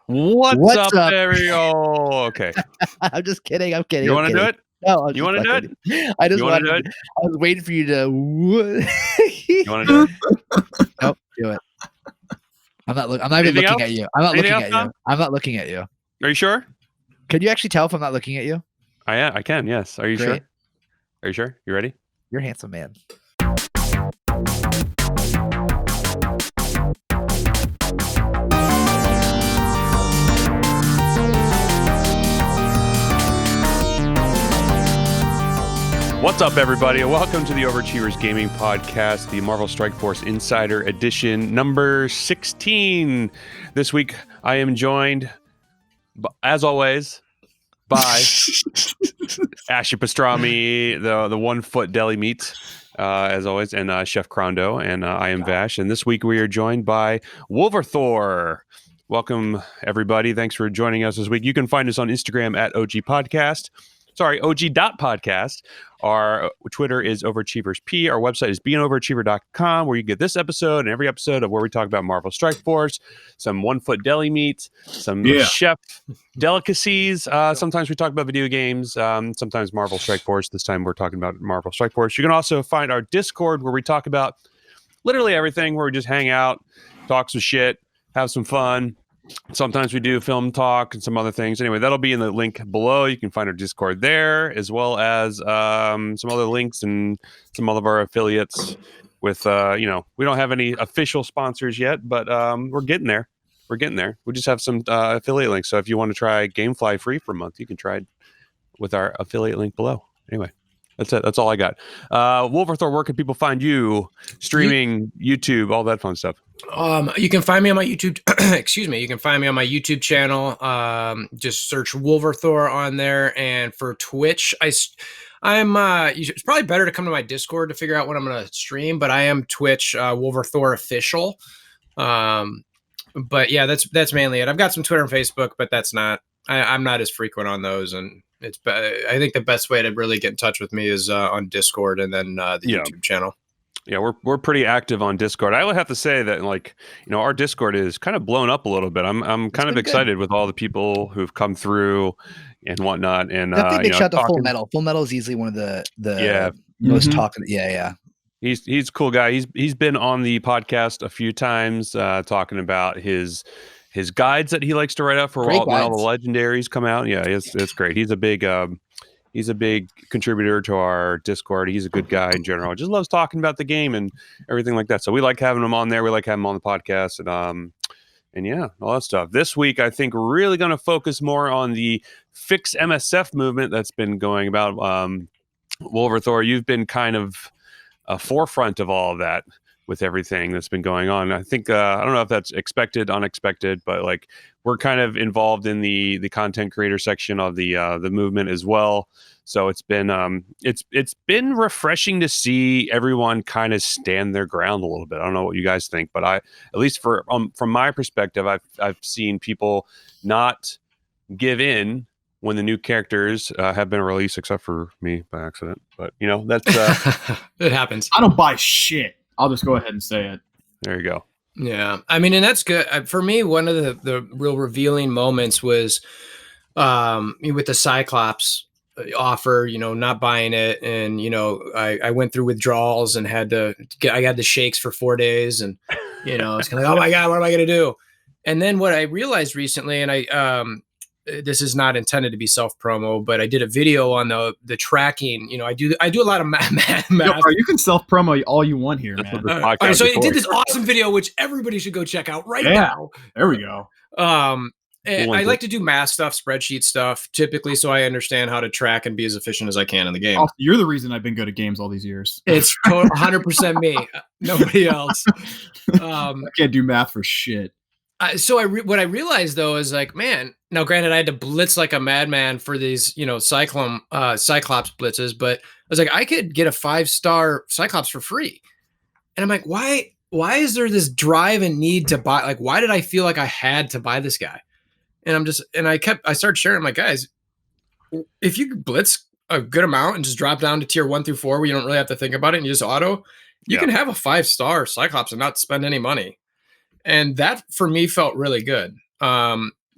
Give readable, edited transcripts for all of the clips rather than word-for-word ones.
What's up? There we go. Okay. I'm just kidding. I'm kidding. You want to do it? No, you want to do it? I just wanted to do it? I was waiting for you to. You want to do it? Nope, do it. I'm not even looking at you. I'm not looking at you. I'm not looking at you. Are you sure? Can you actually tell if I'm not looking at you? I can. Yes. Are you sure? Are you sure? You ready? You're a handsome man. What's up, everybody? Welcome to the Overachievers Gaming Podcast, the Marvel Strike Force Insider Edition number 16. This week, I am joined, as always, by Ashy Pastrami, the 1 foot deli meat, as always, and Chef Crondo, and I am Vash. And this week, we are joined by WolverThor. Welcome, everybody. Thanks for joining us this week. You can find us on Instagram at OG.podcast. Our Twitter is OverachieversP. Our website is beingoverachiever.com, where you get this episode and every episode of where we talk about Marvel Strike Force, some 1 foot deli meat, some chef delicacies. Sometimes we talk about video games, sometimes Marvel Strike Force. This time we're talking about Marvel Strike Force. You can also find our Discord, where we talk about literally everything, where we just hang out, talk some shit, have some fun. Sometimes we do film talk and some other things. Anyway, that'll be in the link below. You can find our Discord there, as well as some other links and some of our affiliates with, we don't have any official sponsors yet, but we're getting there. We just have some affiliate links. So if you want to try Gamefly free for a month, you can try it with our affiliate link below. Anyway, that's it. That's all I got. WolverThor, where can people find you? Streaming, YouTube, all that fun stuff. You can find me on my YouTube. Excuse me. You can find me on my YouTube channel. Just search WolverThor on there. And for Twitch, I'm. It's probably better to come to my Discord to figure out when I'm going to stream. But I am Twitch WolverThor official. But yeah, that's mainly it. I've got some Twitter and Facebook, but that's not. I'm not as frequent on those, and I think the best way to really get in touch with me is on Discord and then the YouTube channel. Yeah, we're pretty active on Discord. I would have to say that, our Discord is kind of blown up a little bit. I'm kind of excited with all the people who've come through and whatnot. And definitely big shout out to Full Metal. Full Metal is easily one of the most talking. Yeah. He's a cool guy. He's been on the podcast a few times, talking about his guides that he likes to write up for when all the legendaries come out. Yeah, it's great. He's a big contributor to our Discord. He's a good guy in general. Just loves talking about the game and everything like that. So we like having him on there. We like having him on the podcast and yeah, all that stuff. This week, I think we're really going to focus more on the Fix MSF movement that's been going about. WolverThor, you've been kind of a forefront of all of that with everything that's been going on. I think, I don't know if that's expected, unexpected, but we're kind of involved in the content creator section of the movement as well. So it's been refreshing to see everyone kind of stand their ground a little bit. I don't know what you guys think, but at least from my perspective, I've seen people not give in when the new characters have been released, except for me by accident. But that's it happens. I don't buy shit. I'll just go ahead and say it. There you go. Yeah. I mean, and that's good. For me, one of the real revealing moments was with the Cyclops offer, not buying it. And, I went through withdrawals and I got the shakes for 4 days. And, it's kind of like, oh my God, what am I going to do? And then what I realized recently, and this is not intended to be self-promo, but I did a video on the tracking. I do a lot of math. Yo, bro, you can self-promo all you want here, man. Right, so I did this awesome video, which everybody should go check out now. There we go. And I like to do math stuff, spreadsheet stuff, typically, so I understand how to track and be as efficient as I can in the game. Oh, you're the reason I've been good at games all these years. It's 100% me, nobody else. I can't do math for shit. So what I realized though is man, now granted I had to blitz like a madman for these, Cyclops blitzes, but I was like, I could get a 5-star Cyclops for free. And I'm like, why is there this drive and need to buy? Why did I feel like I had to buy this guy? And I started sharing, I'm like, guys, if you blitz a good amount and just drop down to tier 1 through 4, where you don't really have to think about it and you just auto, you can have a 5-star Cyclops and not spend any money. And that for me felt really good.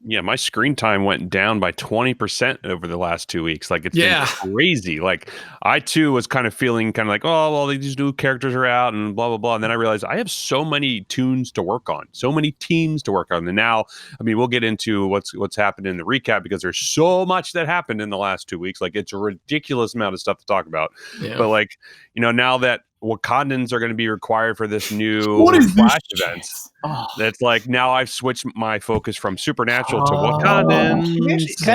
Yeah, my screen time went down by 20% over the last 2 weeks. Like, it's been crazy. Like, I too was kind of feeling kind of like, oh, well, these new characters are out and blah, blah, blah. And then I realized I have so many tunes to work on, so many teams to work on. And now, I mean, we'll get into what's happened in the recap because there's so much that happened in the last 2 weeks. Like, it's a ridiculous amount of stuff to talk about. Yeah. But like, now that Wakandans are going to be required for this new Flash event. That's like, now I've switched my focus from Supernatural to Wakandans.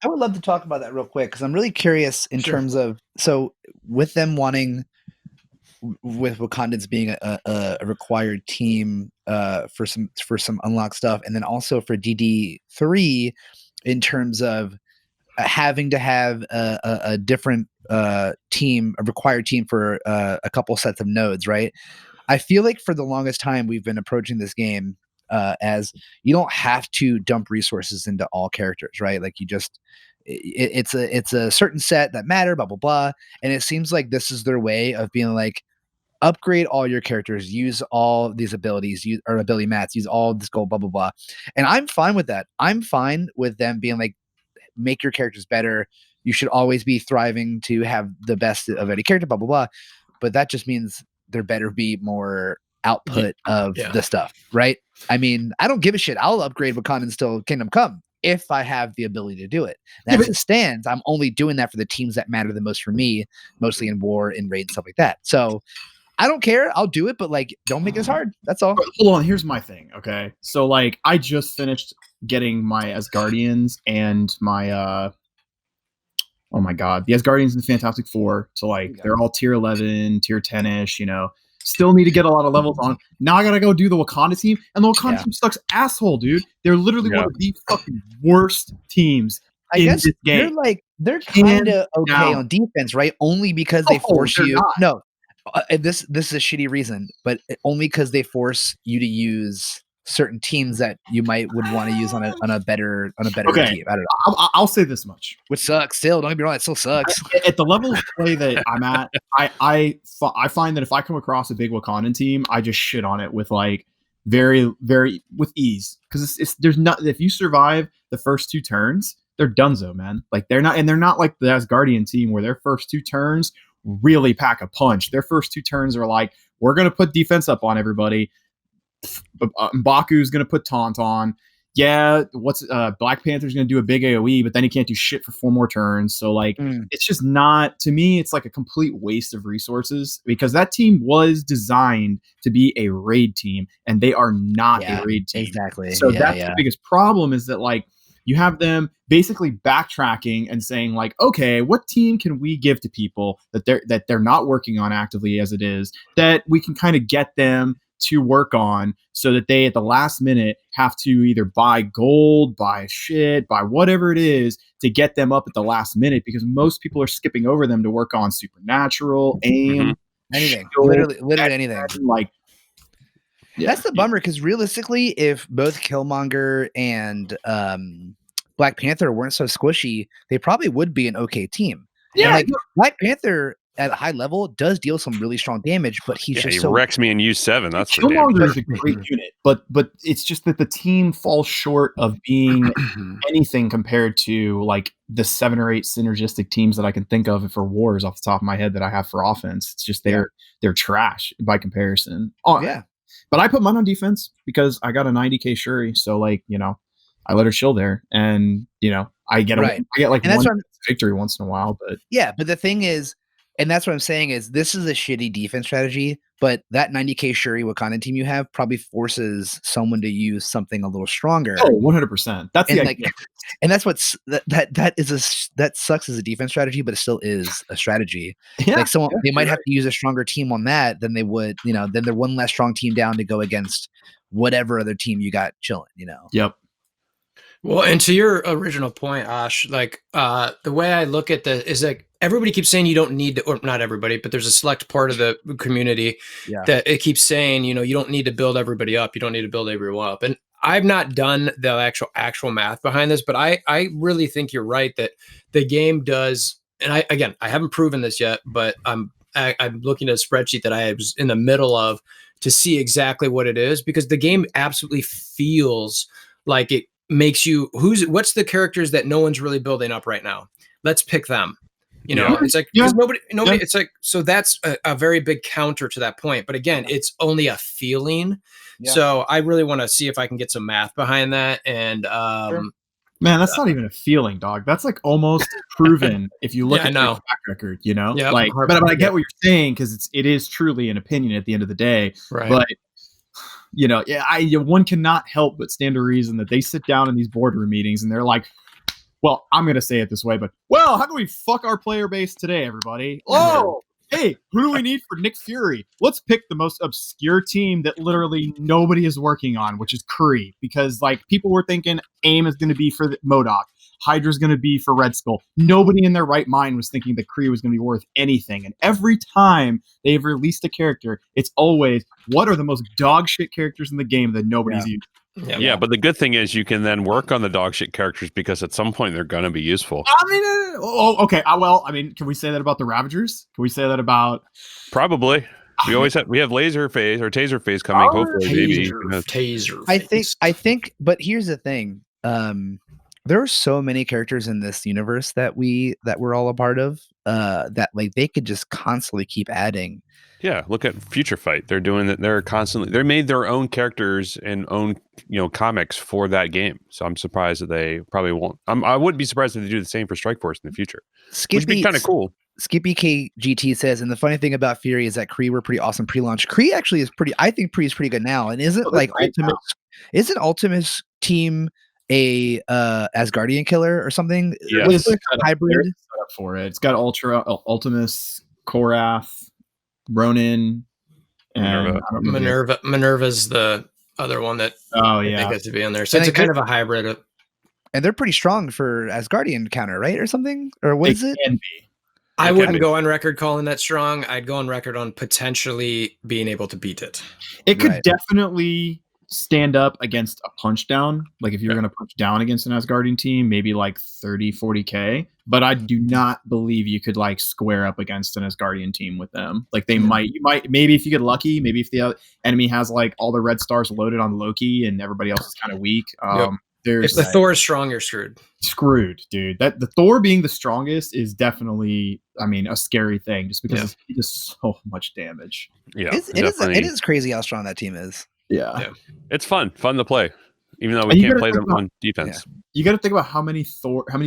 I would love to talk about that real quick because I'm really curious in terms of, so with them wanting, with Wakandans being a required team for some unlock stuff, and then also for DD3 in terms of having to have a different team, a required team for a couple sets of nodes, right? I feel like for the longest time we've been approaching this game as you don't have to dump resources into all characters, right? Like you just it's a certain set that matter, blah blah blah, and it seems like this is their way of being like, upgrade all your characters, use all these abilities, use or ability mats, use all this gold, blah blah blah, and I'm fine with that. I'm fine with them being like, make your characters better. You should always be thriving to have the best of any character, blah, blah, blah. But that just means there better be more output of the stuff, right? I mean, I don't give a shit. I'll upgrade Wakandans till Kingdom Come if I have the ability to do it. As it stands, I'm only doing that for the teams that matter the most for me, mostly in War, in Raid, and stuff like that. So I don't care. I'll do it, but like, don't make this hard. That's all. Hold on. Here's my thing. Okay. So like, I just finished getting my Asgardians and my, oh my God, the Asgardians and the Fantastic Four. So like, they're all tier 11, tier 10-ish, still need to get a lot of levels on. Now I got to go do the Wakanda team, and the Wakanda team sucks asshole, dude. They're literally one of the fucking worst teams in this game. They're kind of okay on defense, right? Only because they force you. Not. No. This is a shitty reason, but only because they force you to use certain teams that you would want to use on a better team. I don't know. I'll say this much, which sucks. Still, don't get me wrong, it still sucks. At the level of play that I'm at, I find that if I come across a big Wakandan team, I just shit on it with like very, very with ease, because there's not, if you survive the first 2 turns, they're donezo, man. Like they're not like the Asgardian team where their first 2 turns really pack a punch. Their first 2 turns are like, we're going to put defense up on everybody. M'Baku's going to put taunt on. Yeah, Black Panther's going to do a big AoE, but then he can't do shit for 4 more turns. So like, it's just not, to me, it's like a complete waste of resources, because that team was designed to be a raid team, and they are not a raid team. Exactly. So that's the biggest problem, is that like, you have them basically backtracking and saying like, okay, what team can we give to people that they're not working on actively as it is, that we can kind of get them to work on, so that they at the last minute have to either buy gold, buy shit, buy whatever it is to get them up at the last minute, because most people are skipping over them to work on Supernatural, AIM, anything, literally anything. Like, that's the bummer, because realistically, if both Killmonger and Black Panther weren't so squishy, they probably would be an okay team. Yeah, and like Black Panther at a high level does deal some really strong damage, but he wrecks me in U7. That's Killmonger is a great unit, but it's just that the team falls short of being anything compared to like the 7 or 8 synergistic teams that I can think of for wars off the top of my head that I have for offense. It's just they're trash by comparison. Oh yeah, but I put mine on defense because I got a 90k Shuri, so like I let her chill there, and I get like one victory once in a while, but but the thing is. And that's what I'm saying is, this is a shitty defense strategy, but that 90k Shuri Wakanda team you have probably forces someone to use something a little stronger. Oh, 100%. That's the idea. And that's what's that sucks as a defense strategy, but it still is a strategy. Yeah, like they might have to use a stronger team on that than they would, then they're one less strong team down to go against whatever other team you got chilling, Yep. Well, and to your original point, Ash, like the way I look at is like, everybody keeps saying you don't need to, or not everybody, but there's a select part of the community that it keeps saying, you don't need to build everybody up. You don't need to build everyone up. And I've not done the actual math behind this, but I really think you're right that the game does. And I haven't proven this yet, but I'm looking at a spreadsheet that I was in the middle of to see exactly what it is, because the game absolutely feels like makes you what's the characters that no one's really building up right now? Let's pick them. You know, it's like because nobody. It's like so that's a very big counter to that point. But again, it's only a feeling. Yeah. So I really want to see if I can get some math behind that. And man, that's not even a feeling, dog. That's like almost proven if you look at their track record. You know, like but I get what you're saying because it is truly an opinion at the end of the day. Right. But you know, one cannot help but stand to reason that they sit down in these boardroom meetings and they're like, well, I'm going to say it this way, but, well, how can we fuck our player base today, everybody? Oh, hey, who do we need for Nick Fury? Let's pick the most obscure team that literally nobody is working on, which is Kree, because, like, people were thinking AIM is going to be for MODOK. Hydra's going to be for Red Skull. Nobody in their right mind was thinking that Kree was going to be worth anything. And every time they've released a character, it's always, what are the most dog shit characters in the game that nobody's using? Yeah, but the good thing is you can then work on the dog shit characters because at some point they're going to be useful. I mean, okay. Well, I mean, can we say that about the Ravagers? Can we say that about? Probably. We have Laser Phase or Taser Phase coming. Hopefully, maybe. Taser. I think. But here's the thing. There are so many characters in this universe that we're all a part of. That like they could just constantly keep adding. Yeah, look at Future Fight. They're doing that. They made their own characters and own comics for that game. So I'm surprised that they probably won't. I wouldn't be surprised if they do the same for Strike Force in the future. Which would be kind of cool. Skippy KGT says, and the funny thing about Fury is that Kree were pretty awesome pre-launch. Kree actually is pretty. I think Kree is pretty good now. And isn't isn't Ultimate's team a Asgardian killer or something? Yeah, it's like a hybrid for it. It's got Ultimus, Korath, Ronin, and Minerva's the other one that I think has to be in there. So it's kind of a hybrid. And they're pretty strong for Asgardian counter, right? Or something? Or what is it? Can be. I wouldn't go on record calling that strong. I'd go on record on potentially being able to beat it. It could definitely stand up against a punch down. Like if you're going to punch down against an Asgardian team, maybe like 30, 40K. But I do not believe you could like square up against an Asgardian team with them. Like you might, maybe if you get lucky, maybe if the enemy has like all the red stars loaded on Loki and everybody else is kind of weak. If the Thor is strong, you're screwed. Screwed, dude. That the Thor being the strongest is definitely, I mean, a scary thing just because he does so much damage. Yeah, it is crazy how strong that team is. Yeah. It's fun to play, even though we can't play them on defense. You got to think about how many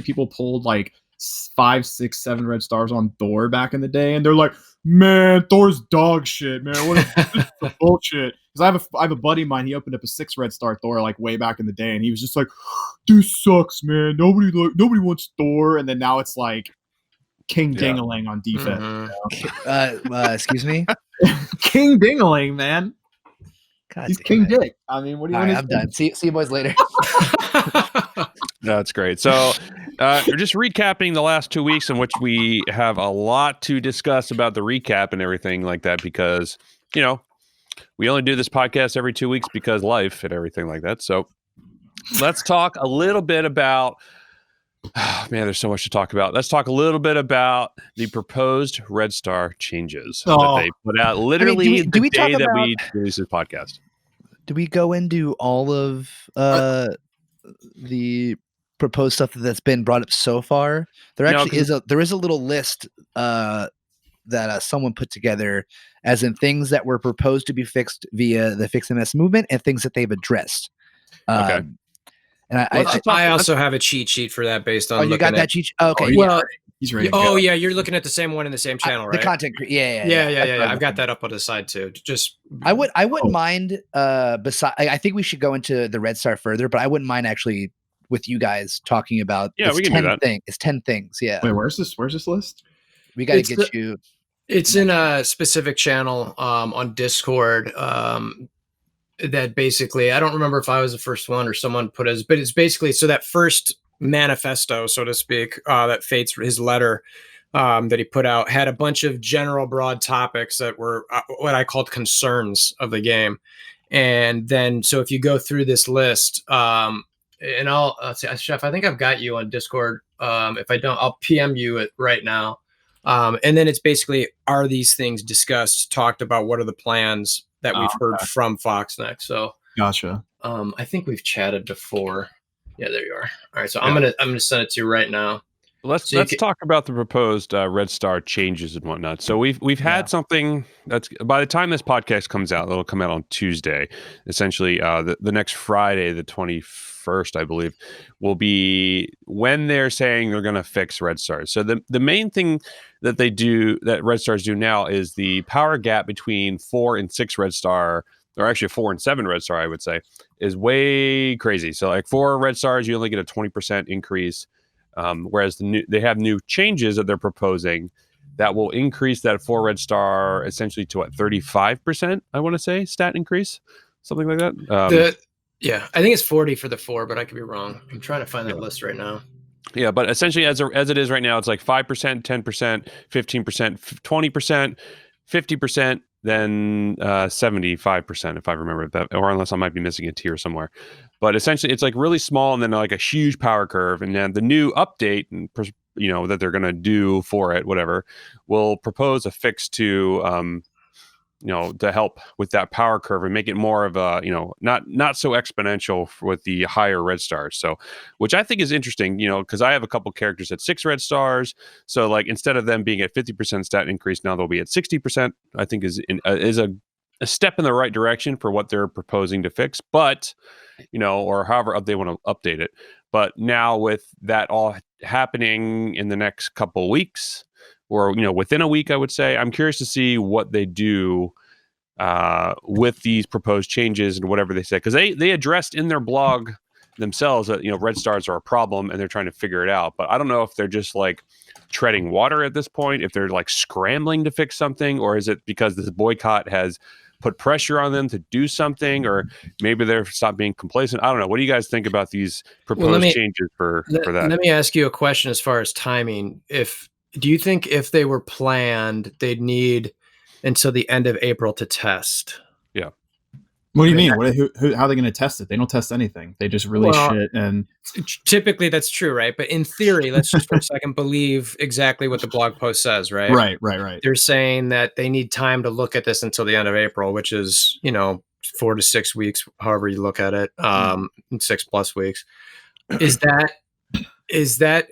people pulled like 5, 6, 7 red stars on Thor back in the day, and they're like, man, Thor's dog shit, man. What is bullshit? Because I have a buddy of mine. He opened up a 6 red star Thor like way back in the day, and he was just like, "This sucks, man. Nobody wants Thor." And then now it's like King Dingaling on defense. Mm-hmm. Excuse me, King Dingaling, man. God, he's King Dick. I mean, what do you want? I'm done. See you boys later. That's great. So, we're just recapping the last 2 weeks in which we have a lot to discuss about the recap and everything like that because we only do this podcast every 2 weeks because life and everything like that. So let's talk a little bit about, there's so much to talk about. Let's talk a little bit about the proposed Red Star changes that they put out literally the day that we released this podcast. Do we go into all of the proposed stuff that's been brought up so far? There actually is a little list that someone put together, as in things that were proposed to be fixed via the Fix MS movement and things that they've addressed. Okay. And I also have a cheat sheet for that based on. Oh, you got that cheat sheet? Okay. Well, he's ready. Yeah, you're looking at the same one in the same channel, right? The content. Yeah. I've got that up on the side too. Just I wouldn't mind. I think we should go into the Red Star further, but I wouldn't mind actually with you guys talking about. We can do that. It's 10 things. Yeah. Wait, where's this list? We got to get you. It's in a specific channel on Discord. That basically, I don't remember if I was the first one or someone put it, but it's basically so that first manifesto, so to speak, that Fate's his letter that he put out had a bunch of general broad topics that were what I called concerns of the game. And then, so if you go through this list, and I'll say, Chef, I think I've got you on Discord. If I don't, I'll PM you it right now. And then it's basically, are these things discussed, talked about? What are the plans that we've heard from Fox Next? So gotcha. I think we've chatted before. Yeah, there you are. All right, so I'm gonna send it to you right now. Let's talk about the proposed Red Star changes and whatnot. So we've had something that's, by the time this podcast comes out, it'll come out on Tuesday. Essentially, the next Friday, the 21st, I believe, will be when they're saying they're going to fix Red Stars. So the main thing that Red Stars do now is the power gap between 4 and 6 Red Star, or actually 4 and 7 Red Star, I would say, is way crazy. So like 4 Red Stars, you only get a 20% increase. Whereas they have new changes that they're proposing that will increase that 4 Red Star essentially to 35%, I want to say, stat increase, something like that. I think it's 40 for the 4, but I could be wrong. I'm trying to find that list right now. Yeah, but essentially as it is right now, it's like 5%, 10%, 15%, 20%, 50%, then 75%, if I remember that, or unless I might be missing a tier somewhere. But essentially, it's like really small, and then like a huge power curve, and then the new update, that they're going to do for it, whatever, will propose a fix to to help with that power curve and make it more of a, not so exponential with the higher Red Stars. So, which I think is interesting, because I have a couple characters at 6 Red Stars. So like instead of them being at 50% stat increase, now they'll be at 60%. I think is a step in the right direction for what they're proposing to fix, but or however they want to update it. But now with that all happening in the next couple weeks, or within a week, I would say, I'm curious to see what they do with these proposed changes and whatever they say, because they addressed in their blog themselves that Red Stars are a problem and they're trying to figure it out. But I don't know if they're just like treading water at this point, if they're like scrambling to fix something, or is it because this boycott has put pressure on them to do something, or maybe they're stop being complacent. I don't know. What do you guys think about these proposed changes for that? Let me ask you a question as far as timing. Do you think if they were planned, they'd need until the end of April to test? Yeah. What do you mean? How are they going to test it? They don't test anything. They just release shit. And typically that's true, right? But in theory, let's just for a second believe exactly what the blog post says, right? Right. They're saying that they need time to look at this until the end of April, which is 4 to 6 weeks, however you look at it, 6+ weeks. Is that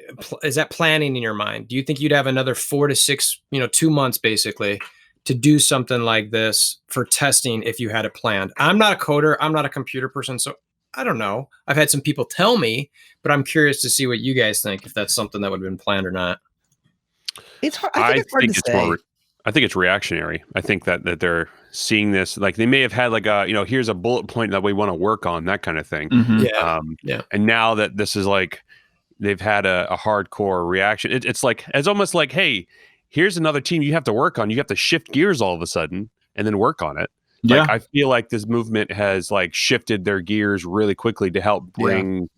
planning in your mind? Do you think you'd have another 4 to 6, 2 months basically to do something like this for testing if you had it planned? I'm not a coder. I'm not a computer person. So I don't know. I've had some people tell me, but I'm curious to see what you guys think, if that's something that would have been planned or not. It's hard. I think it's hard to say. I think it's reactionary. I think that they're seeing this, like they may have had like a, here's a bullet point that we want to work on, that kind of thing. Mm-hmm. And now that this is like, they've had a hardcore reaction. It's almost like, hey, here's another team you have to work on. You have to shift gears all of a sudden and then work on it. Like, I feel like this movement has like shifted their gears really quickly to help bring,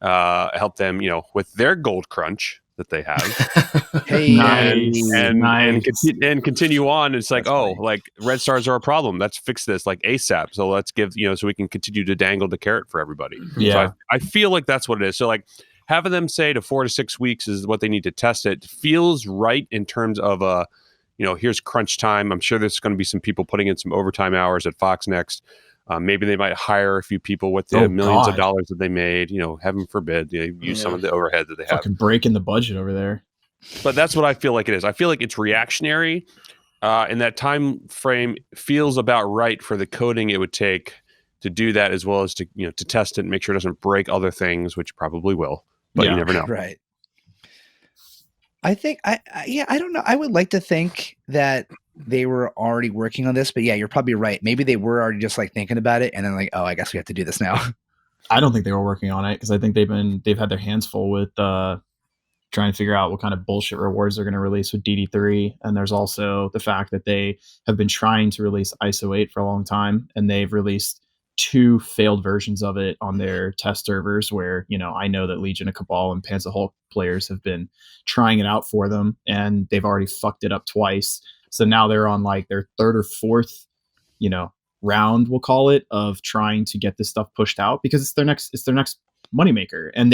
help them, with their gold crunch that they have. Hey, and continue on. It's like, like Red Stars are a problem. Let's fix this like ASAP. So let's give, so we can continue to dangle the carrot for everybody. Yeah. So I feel like that's what it is. So like, having them say to 4 to 6 weeks is what they need to test it feels right in terms of here's crunch time. I'm sure there's going to be some people putting in some overtime hours at Fox next. Maybe they might hire a few people with the millions of dollars that they made. Heaven forbid they use some of the overhead that they have. Fucking breaking the budget over there. But that's what I feel like it is. I feel like it's reactionary, and that time frame feels about right for the coding it would take to do that, as well as to to test it and make sure it doesn't break other things, which probably will. But you never know. Right. I think I don't know. I would like to think that they were already working on this, but yeah, you're probably right. Maybe they were already just like thinking about it and then like, oh, I guess we have to do this now. I don't think they were working on it because I think they've had their hands full with trying to figure out what kind of bullshit rewards they're going to release with DD3. And there's also the fact that they have been trying to release ISO 8 for a long time, and they've released 2 failed versions of it on their test servers where, I know that Legion of Cabal and Panzer Hulk players have been trying it out for them, and they've already fucked it up twice. So now they're on like their 3rd or 4th, round, we'll call it, of trying to get this stuff pushed out because it's their next moneymaker. And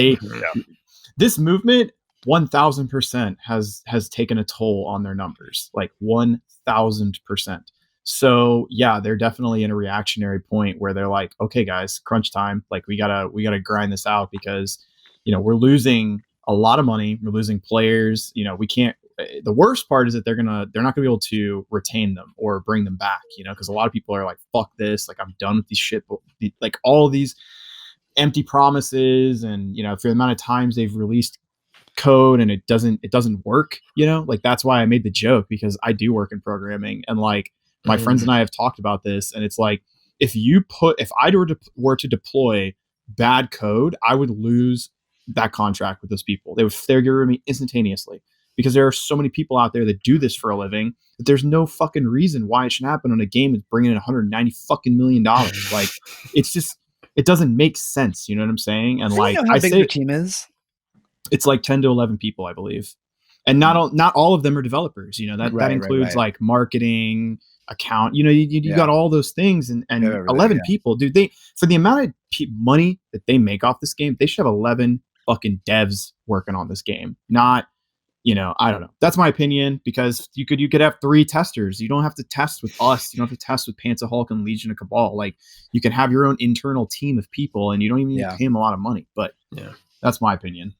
this movement 1000% has taken a toll on their numbers, like 1000%. So yeah, they're definitely in a reactionary point where they're like, okay, guys, crunch time. Like we gotta grind this out because, we're losing a lot of money. We're losing players. We can't. The worst part is that they're not gonna be able to retain them or bring them back. Because a lot of people are like, fuck this. Like I'm done with these shit. Like all of these empty promises, and for the amount of times they've released code and it doesn't work. Like that's why I made the joke, because I do work in programming, and like my friends and I have talked about this, and it's like if I were to deploy bad code, I would lose that contract with those people. They would failure me instantaneously, because there are so many people out there that do this for a living that there's no fucking reason why it should happen on a game that's bringing in $190 million. Like it's just, it doesn't make sense. You know what I'm saying? And like, how big your team is? It's like 10 to 11 people, I believe. And not all of them are developers. That includes like marketing, account. You got all those things, and 11 people, dude. They, for the amount of money that they make off this game, they should have 11 fucking devs working on this game. Not, I don't know. That's my opinion, because you could have 3 testers. You don't have to test with us. You don't have to test with Panther Hulk and Legion of Cabal. Like you can have your own internal team of people, and you don't even need to pay them a lot of money. But that's my opinion.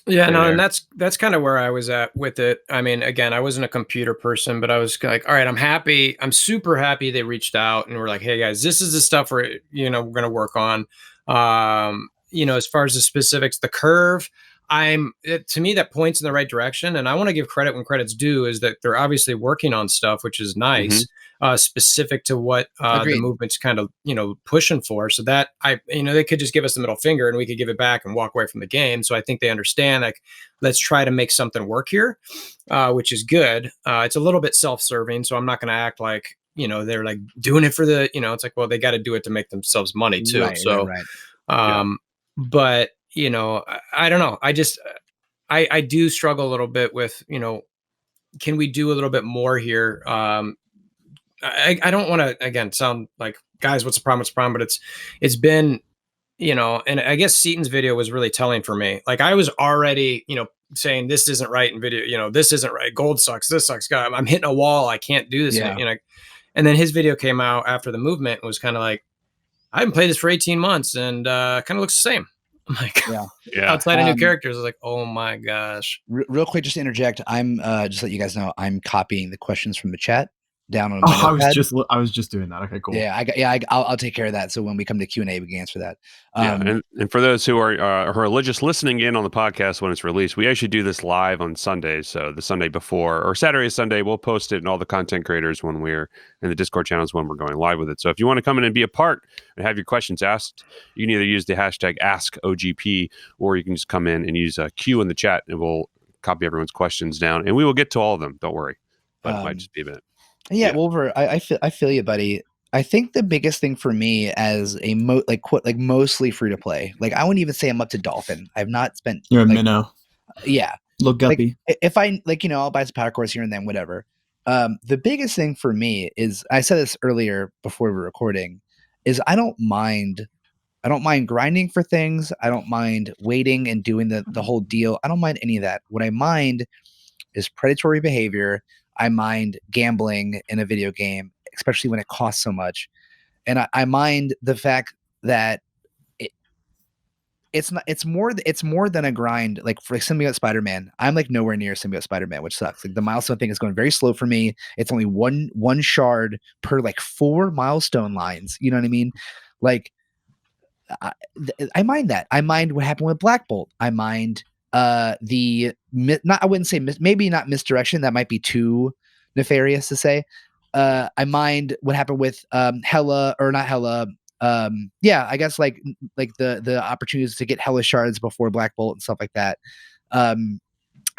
Yeah, no, and that's kind of where I was at with it. I mean, again, I wasn't a computer person, but I was like, all right, I'm happy. I'm super happy they reached out and were like, hey guys, this is the stuff we're going to work on. As far as the specifics, the curve, to me, that points in the right direction. And I want to give credit when credit's due, is that they're obviously working on stuff, which is nice, specific to what the movement's kind of, pushing for. So that they could just give us the middle finger and we could give it back and walk away from the game. So I think they understand, like, let's try to make something work here, which is good. It's a little bit self-serving, so I'm not going to act like, they're like doing it for the, it's like, well, they got to do it to make themselves money too. Right. But, I don't know. I do struggle a little bit with, can we do a little bit more here? I don't want to, again, sound like, guys, what's the problem? What's the problem? But it's been, and I guess Seaton's video was really telling for me. Like I was already, saying this isn't right in video, this isn't right. Gold sucks. This sucks. God, I'm hitting a wall. I can't do this. And then his video came out after the movement and was kind of like, I haven't played this for 18 months and kind of looks the same. I'm like, outside of new characters, I was like, oh my gosh. Real quick, just to interject, I'm just let you guys know, I'm copying the questions from the chat down on my notepad. I was just doing that. Okay, cool. Yeah, I'll take care of that. So when we come to Q&A, we can answer that. And for those who are just listening in on the podcast when it's released, we actually do this live on Sundays. So the Sunday before, or Saturday, Sunday, we'll post it in all the content creators when we're in the Discord channels when we're going live with it. So if you want to come in and be a part and have your questions asked, you can either use the hashtag AskOGP, or you can just come in and use a Q in the chat, and we'll copy everyone's questions down, and we will get to all of them. Don't worry, but it might just be a minute. Yeah, Wolver, I feel you, buddy. I think the biggest thing for me as a mostly free to play, like I wouldn't even say I'm up to Dolphin. I've not spent. You're a minnow. Yeah, little guppy. Like, if I I'll buy some power cores here and then, whatever. The biggest thing for me is, I said this earlier before we were recording, is I don't mind grinding for things. I don't mind waiting and doing the whole deal. I don't mind any of that. What I mind is predatory behavior. I mind gambling in a video game, especially when it costs so much. And I mind the fact that it's more than a grind. Like for Symbiote Spider-Man, I'm like nowhere near Symbiote Spider-Man, which sucks. Like the milestone thing is going very slow for me. It's only one shard per like 4 milestone lines. You know what I mean? Like I mind that. I mind what happened with Black Bolt. I mind I wouldn't say maybe not misdirection. That might be too nefarious to say. I mind what happened with Hella, or not Hella. I guess like the opportunities to get Hella shards before Black Bolt and stuff like that. I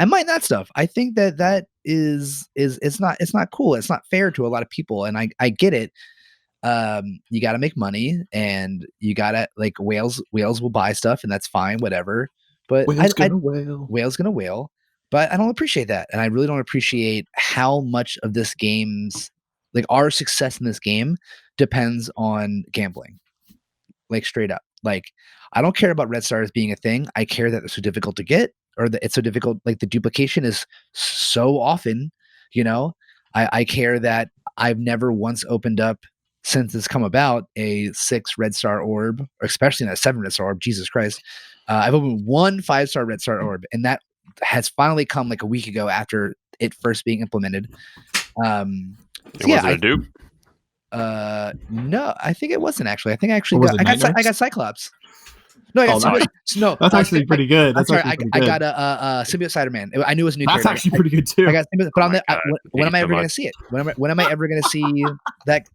mind that stuff. I think that is it's not cool. It's not fair to a lot of people, and I get it. You got to make money, and you gotta, like, whales will buy stuff, and that's fine, whatever. But whale's gonna whale. But I don't appreciate that, and I really don't appreciate how much of this game's, like, our success in this game depends on gambling. Like, straight up. Like, I don't care about red stars being a thing. I care that they're so difficult to get. it's so difficult. Like the duplication is so often, I care that I've never once opened up since it's come about a 6 red star orb, or especially not a 7 red star orb. Jesus Christ. I've opened 1 5-star red star orb, and that has finally come like a week ago after it first being implemented. Was it a dupe? No, I think it wasn't actually. I think I got Cyclops. No, that's actually pretty good. That's I got a Symbiote Spider-Man. I knew it was a new character. That's actually pretty good too. I got Symbiote, but when am I ever going to see it? When am I ever going to see that?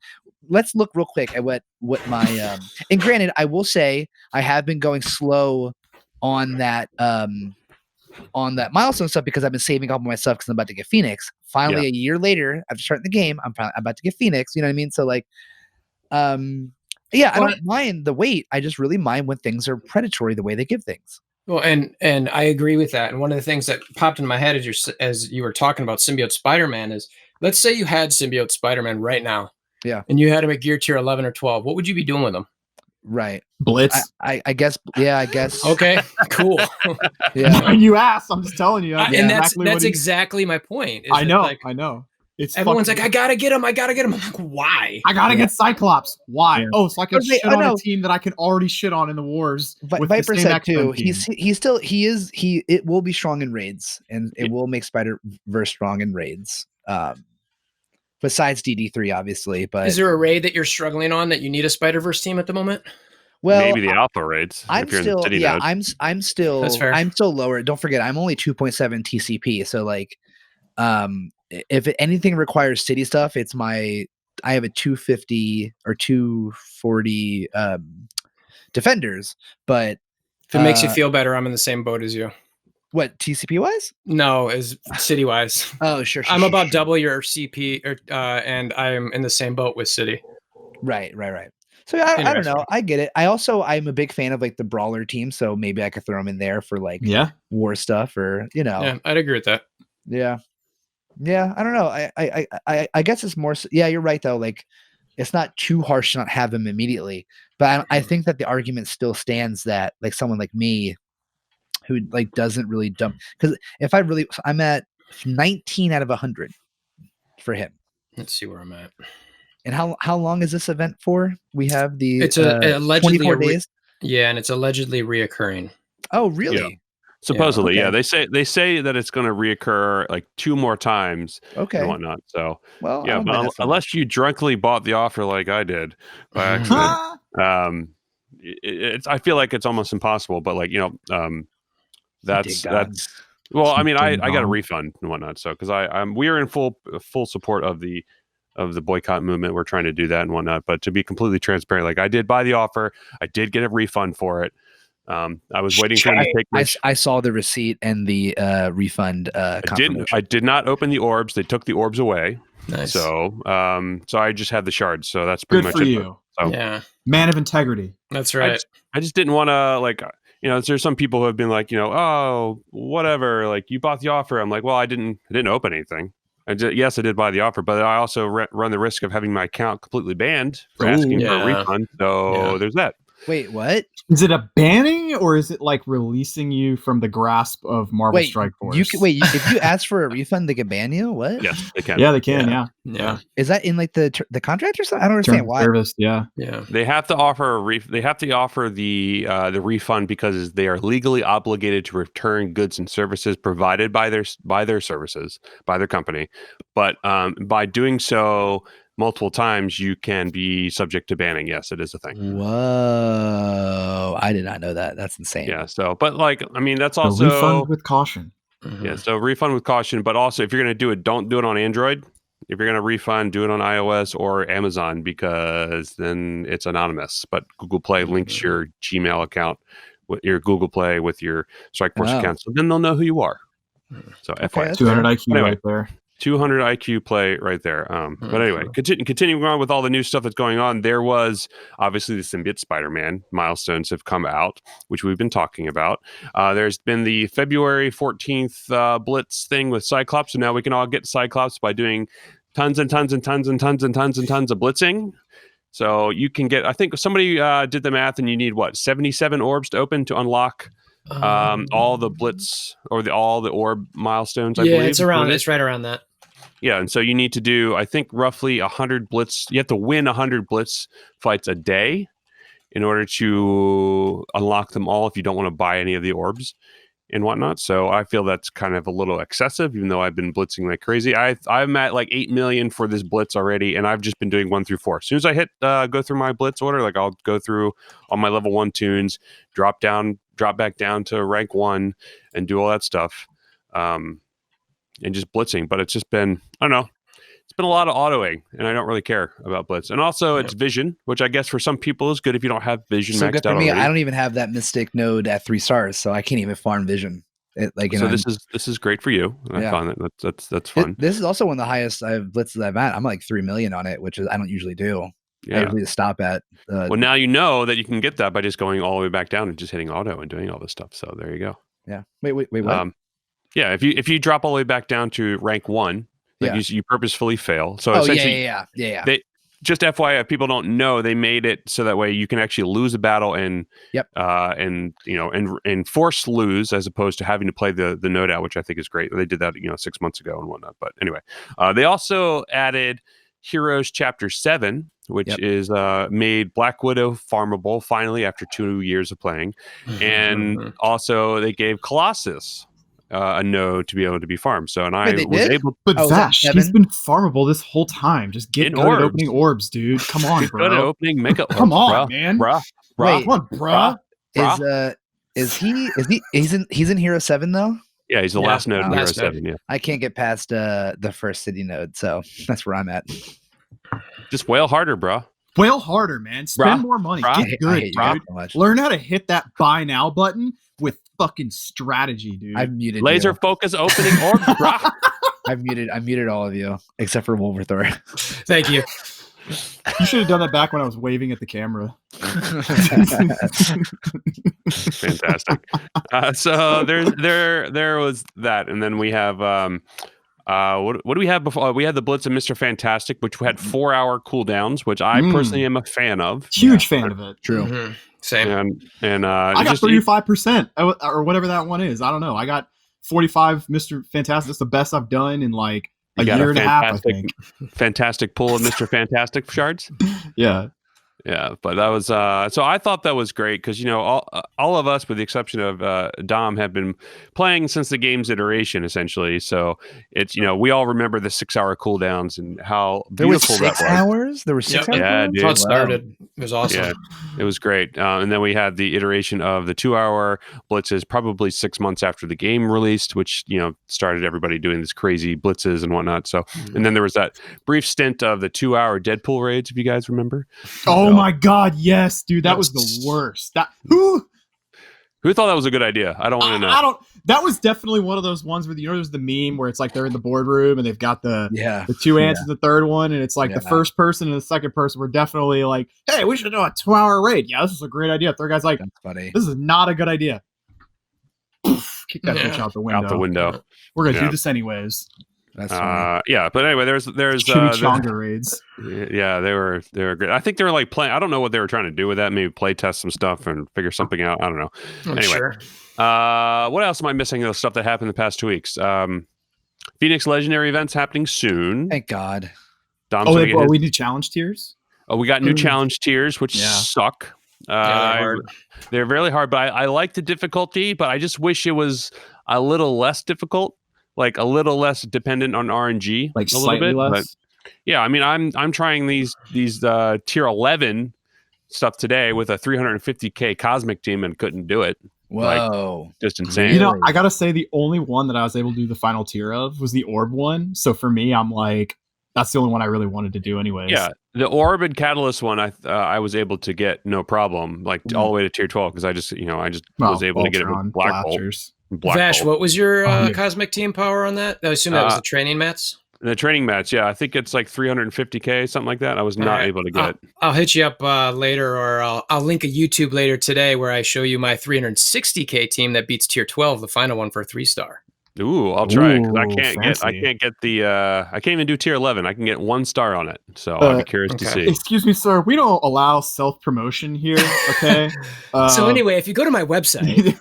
Let's look real quick at what my and granted, I will say I have been going slow on that milestone stuff because I've been saving up my stuff because I'm about to get Phoenix. Finally, a year later, after starting the game, I'm about to get Phoenix. You know what I mean? So like, I don't mind the wait. I just really mind when things are predatory the way they give things. Well, and I agree with that. And one of the things that popped into my head as you were talking about Symbiote Spider-Man is, let's say you had Symbiote Spider-Man right now. Yeah. And you had him at gear tier 11 or 12. What would you be doing with him? Right. Blitz. I guess. Yeah, I guess. Okay, cool. Yeah. You asked. I'm just telling you. And that's exactly my point. I know. It's everyone's like, I gotta get him. I'm like, why? I gotta get Cyclops. Why? Yeah. Oh, so I can shit on a team that I can already shit on in the wars. Viper said too. It will be strong in raids, and it will make Spider-Verse strong in raids. Besides DD3, obviously, but is there a raid that you're struggling on that you need a Spider-Verse team at the moment? Well, maybe the alpha raids. I'm still lower. Don't forget, I'm only 2.7 TCP. So like, if anything requires city stuff, I have a 250 or 240 defenders. But if it makes you feel better, I'm in the same boat as you. What, TCP wise? No, is city wise. Oh, sure. I'm about double your CP, and I'm in the same boat with city. Right. So I don't know. I get it. I'm a big fan of like the brawler team, so maybe I could throw them in there for like war stuff or Yeah, I'd agree with that. Yeah. I don't know. I guess it's more. Yeah, you're right though. Like, it's not too harsh to not have them immediately, but I think that the argument still stands that like someone like me, who like doesn't really dump, because I'm at 19 out of 100 for him. Let's see where I'm at. And how long is this event for? We have it's allegedly 24 days. Yeah, and it's allegedly reoccurring. Oh, really? Yeah. Supposedly, okay. yeah. They say that it's going to reoccur like 2 more times. Okay. And whatnot. So well, yeah, but unless you drunkly bought the offer like I did by accident, I feel like it's almost impossible. But like that's well, I mean, I got a refund and whatnot. So because we are in full support of the boycott movement. We're trying to do that and whatnot. But to be completely transparent, like I did buy the offer, I did get a refund for it. I was waiting for him to take. I saw the receipt and the refund. I did not open the orbs. They took the orbs away. Nice. So I just have the shards. So that's pretty much for it. You. So, yeah, man of integrity. That's right. I just didn't want to like. There's some people who have been like, oh, whatever. Like you bought the offer. I'm like, well, I didn't open anything. Yes, I did buy the offer, but I also run the risk of having my account completely banned for asking for a refund. So there's that. Wait, what? Is it a banning or is it like releasing you from the grasp of Marvel Strike Force? If you ask for a refund, they can ban you? What? Yes, they can. Yeah, they can. Yeah. Is that in like the contract or something? I don't understand why. Service, yeah. They have to offer they have to offer the refund because they are legally obligated to return goods and services provided by their services by their company. But by doing so multiple times, you can be subject to banning. Yes, it is a thing. Whoa, I did not know that. That's insane. Yeah. So, but like, I mean, that's also refund with caution. Mm-hmm. Yeah. So refund with caution, but also if you're going to do it, don't do it on Android. If you're going to refund, do it on iOS or Amazon because then it's anonymous. But Google Play links your Gmail account with your Google Play with your Strikeforce account, so then they'll know who you are. So, FYI, 200 IQ right there. 200 IQ play right there. But anyway, continuing on with all the new stuff that's going on, there was obviously the Symbiote Spider-Man milestones have come out, which we've been talking about. There's been the February 14th Blitz thing with Cyclops, so now we can all get Cyclops by doing tons and tons and tons and tons and tons and tons of blitzing. So you can get, I think somebody did the math, and you need 77 orbs to open to unlock all the blitz or all the orb milestones. I yeah, believe it's right around that. Yeah, and so you need to do, I think, roughly 100 blitz. You have to win 100 blitz fights a day in order to unlock them all. If you don't want to buy any of the orbs and whatnot, so I feel that's kind of a little excessive. Even though I've been blitzing like crazy, I'm at like 8 million for this blitz already, and I've just been doing 1 through 4. As soon as I hit go through my blitz order, like I'll go through all my level 1 tunes, drop back down to rank 1, and do all that stuff. And just blitzing, but it's just been, I don't know, it's been a lot of autoing, and I don't really care about blitz. And also it's vision, which I guess for some people is good if you don't have vision So maxed good for out me. already. I don't even have that mystic node at 3 stars, so I can't even farm vision. This is great for you. I find that's fun. This is also one of the highest blitzes I've had. I'm like 3 million on it, which is I don't usually do. Yeah. I usually just stop at. Well, now you know that you can get that by just going all the way back down and just hitting auto and doing all this stuff. So there you go. Yeah. Wait. What? Yeah, if you drop all the way back down to rank 1, like you purposefully fail. So essentially, yeah. They, just FYI, people don't know they made it so that way you can actually lose a battle and force lose as opposed to having to play the node out, which I think is great. They did that 6 months ago and whatnot. But anyway, they also added Heroes Chapter 7, which is made Black Widow farmable finally after 2 years of playing, and also they gave Colossus a node to be able to be farmed. So and I was able. But Vash, he's been farmable this whole time. Just get good at opening orbs, dude. Come on, bro. Good at opening mega orbs. Come on, man. Bruh. Wait, come on, bruh. He's in Hero 7 though? Yeah, he's the last node in Hero 7. Yeah, I can't get past the first city node, so that's where I'm at. Just wail harder, bro. Wail harder, man. Spend more money. Get good, dude. Learn how to hit that buy now button with fucking strategy, dude. I've muted laser focus opening orbs, bro. I muted all of you except for WolverThor. Thank you. You should have done that back when I was waving at the camera. Fantastic. So there was that, and then we have what do we have before? We had the Blitz of Mr. Fantastic, which had 4-hour cooldowns, which I personally am a fan of. Huge fan of it. True. Mm-hmm. Same. And I got 35% or whatever that one is. I don't know. I got 45 Mr. Fantastic. That's the best I've done in like a year and a half, I think. Fantastic pull of Mr. Fantastic shards. Yeah. Yeah, but that was so I thought that was great because all of us, with the exception of Dom, have been playing since the game's iteration essentially. So it's we all remember the 6-hour cooldowns and how beautiful that was. 6 hours. There were 6 hours. Yeah, dude. That's how it started. It was awesome. Yeah, it was great. And then we had the iteration of the 2-hour blitzes, probably 6 months after the game released, which started everybody doing these crazy blitzes and whatnot. So, and then there was that brief stint of the 2-hour Deadpool raids, if you guys remember. Oh my God, yes, dude, that was the worst. Who thought that was a good idea? I don't want to know. That was definitely one of those ones where there's the meme where it's like they're in the boardroom and they've got the 2 ants in the third one, and it's like the first person and the second person were definitely like, "Hey, we should do a 2-hour raid." Yeah, this is a great idea. Third guy's like, "That's funny. This is not a good idea." Kick that bitch out the window. Out the window. We're gonna do this anyways. That's funny. Yeah, but anyway, there's chimichanga raids. Yeah, they were great. I think they were like playing. I don't know what they were trying to do with that. Maybe play test some stuff and figure something out. I don't know. Anyway, sure. What else am I missing? The stuff that happened the past 2 weeks. Phoenix Legendary events happening soon. Thank God. We do challenge tiers. Oh, we got new challenge tiers, which suck. They're really hard, but I like the difficulty, but I just wish it was a little less difficult. Like a little less dependent on RNG, like a little bit. Less. But yeah, I mean, I'm trying these tier 11 stuff today with a 350k cosmic team and couldn't do it. Whoa, like, just insane. I gotta say the only one that I was able to do the final tier of was the orb one. So for me, I'm like, that's the only one I really wanted to do, anyways. Yeah, the orb and catalyst one, I was able to get no problem, like all the way to tier 12 because I just was able to get it with Black Bolt. Vash, what was your cosmic team power on that? I assume that was the training mats. The training mats, yeah. I think it's like 350k, something like that. I was not able to get it. I'll hit you up later, or I'll link a YouTube later today where I show you my 360k team that beats tier 12, the final one for a 3-star. Ooh, I'll try because I Ooh, can't get the I can't even do tier 11. I can get 1 star on it, so I'll be curious to see. Excuse me, sir. We don't allow self-promotion here. Okay. So anyway, if you go to my website,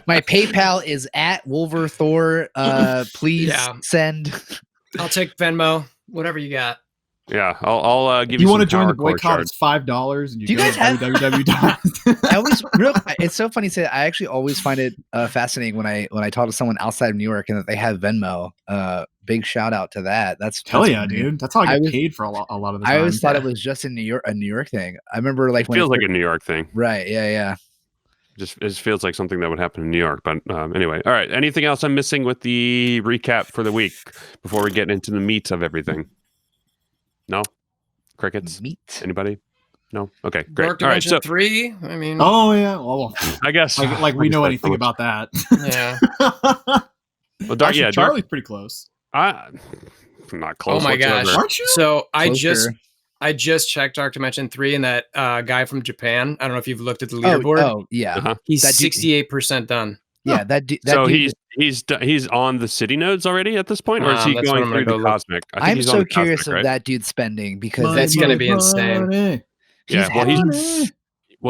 My PayPal is at WolverThor. Please send. I'll take Venmo, whatever you got. Yeah, I'll give you you. Want to some join the power core boycott? shards. It's $5, and you Do you go guys to have- www. I always it's so funny to say. I actually always find it fascinating when I talk to someone outside of New York and that they have Venmo. Big shout out to that. That's Hell yeah, funny. dude. That's how I get was- paid for a lot of the time. I always thought it was just in New York, a New York thing. I remember like It when feels like a New York thing. right, yeah. It feels like something that would happen in New York. But anyway, all right. Anything else I'm missing with the recap for the week before we get into the meat of everything? No? Crickets? Meat. Anybody? No? Okay, great. Dark All right, Dimension so 3. I mean, Oh yeah. Well, I guess like we I guess know that's anything so about that. yeah. Well, Dark, Actually, Charlie's pretty close. I'm not close. Oh my gosh. whatsoever. Aren't you? So Closer. I just checked Dark Dimension 3, and that guy from Japan. I don't know if you've looked at the leaderboard. Oh yeah. Uh-huh. He's that dude- 68% done. Yeah, that So dude- he's on the city nodes already at this point, or is he That's what going I'm through gonna the go look. cosmic? I think I'm he's on so the curious cosmic, of right? that dude's spending because That's gonna be insane.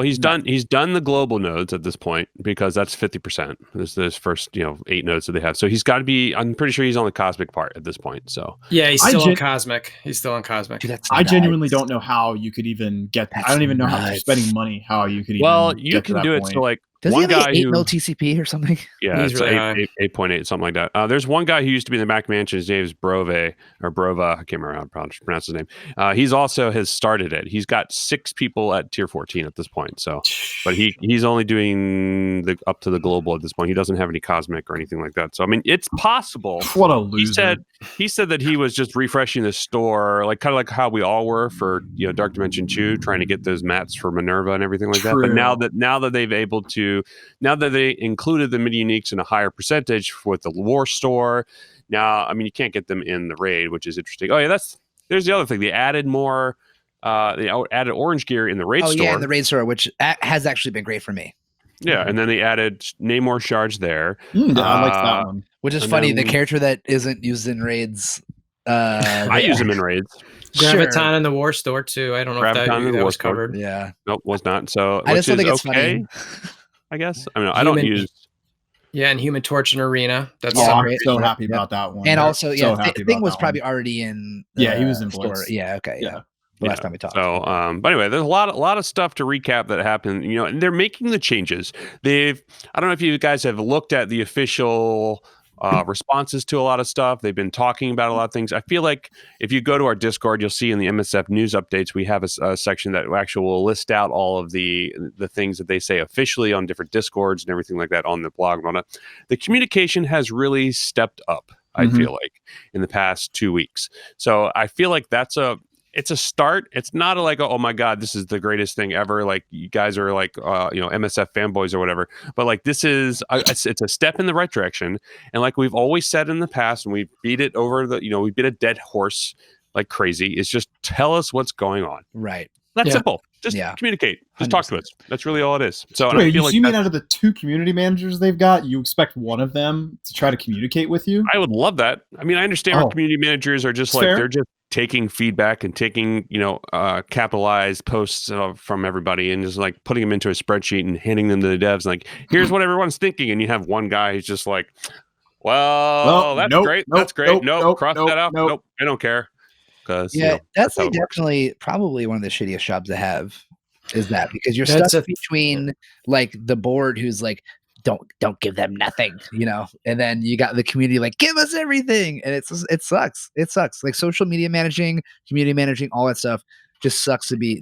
He's done the global nodes at this point because that's 50%. This first 8 nodes that they have. So he's got to be. I'm pretty sure he's on the cosmic part at this point. So Yeah, he's I still on gen- Cosmic. He's still on Cosmic. Dude, that's I nuts. genuinely don't know how you could even get. That's I don't even know how you're nuts. spending money. How you could even. well, you get to can that do it. point. So like Does one he have guy like 8 who mil TCP or something? yeah, He's it's really high. 8.8 something like that. There's one guy who used to be in the Mac Mansion. His name is Brova. I can't remember how to pronounce his name. He's also has started it. He's got 6 people at tier 14 at this point. So, but he's only doing up to the global at this point. He doesn't have any cosmic or anything like that. So I mean, it's possible. What a loser. He said that he was just refreshing the store, like kind of like how we all were for Dark Dimension 2, trying to get those mats for Minerva and everything like that. But True. now that they included the midi uniques in a higher percentage with the war store, now I mean you can't get them in the raid, which is interesting. Oh yeah, there's the other thing. They added more. They added orange gear in the raid store. Yeah, in the raid store, which has actually been great for me. Yeah, and then they added Namor shards there. I like that one. Which is And funny. then- The character that isn't used in raids. I use them in raids. Graviton in the War Store too. I don't know if Graviton in the that War was Store. covered. Yeah, Nope, was not. So I just which don't is think it's okay, funny. I guess. I mean, I don't Human- use. Yeah, and Human Torch in Arena. That's Oh, I'm great. so Yeah. happy about that one. And also, So yeah, happy Thing about was that probably one. already in. Yeah, he was in store. Blitz. Yeah, okay, yeah. The last time we talked. So, but anyway, there's a lot of stuff to recap that happened. And they're making the changes. I don't know if you guys have looked at the official responses to a lot of stuff. They've been talking about a lot of things. I feel like if you go to our Discord, you'll see in the MSF news updates, we have a section that actually will list out all of the things that they say officially on different Discords and everything like that on the blog and whatnot. The communication has really stepped up, I feel like, in the past 2 weeks. So I feel like it's a start. It's not like, oh my God, this is the greatest thing ever. Like you guys are like, MSF fanboys or whatever. But like this is, it's a step in the right direction. And like we've always said in the past, and we beat it over we beat a dead horse like crazy. Is just tell us what's going on. Right. That's Yeah. simple. Just communicate. Just talk to us. That's really all it is. So and I Wait, feel you like mean out of the 2 community managers they've got, you expect one of them to try to communicate with you? I would love that. I mean, I understand our community managers are just like Fair. they're just taking feedback and taking capitalized posts from everybody and just like putting them into a spreadsheet and handing them to the devs. Like, here's what everyone's thinking, and you have one guy who's just like, "Well, that's great. That's great. Nope, cross that out. Nope, I don't care." Because that's how like it works. definitely probably one of the shittiest jobs to have. Is that because you're That's stuck between like the board who's like, don't give them nothing, and then you got the community like, give us everything, and it sucks. It sucks. Like social media managing, community managing, all that stuff just sucks to be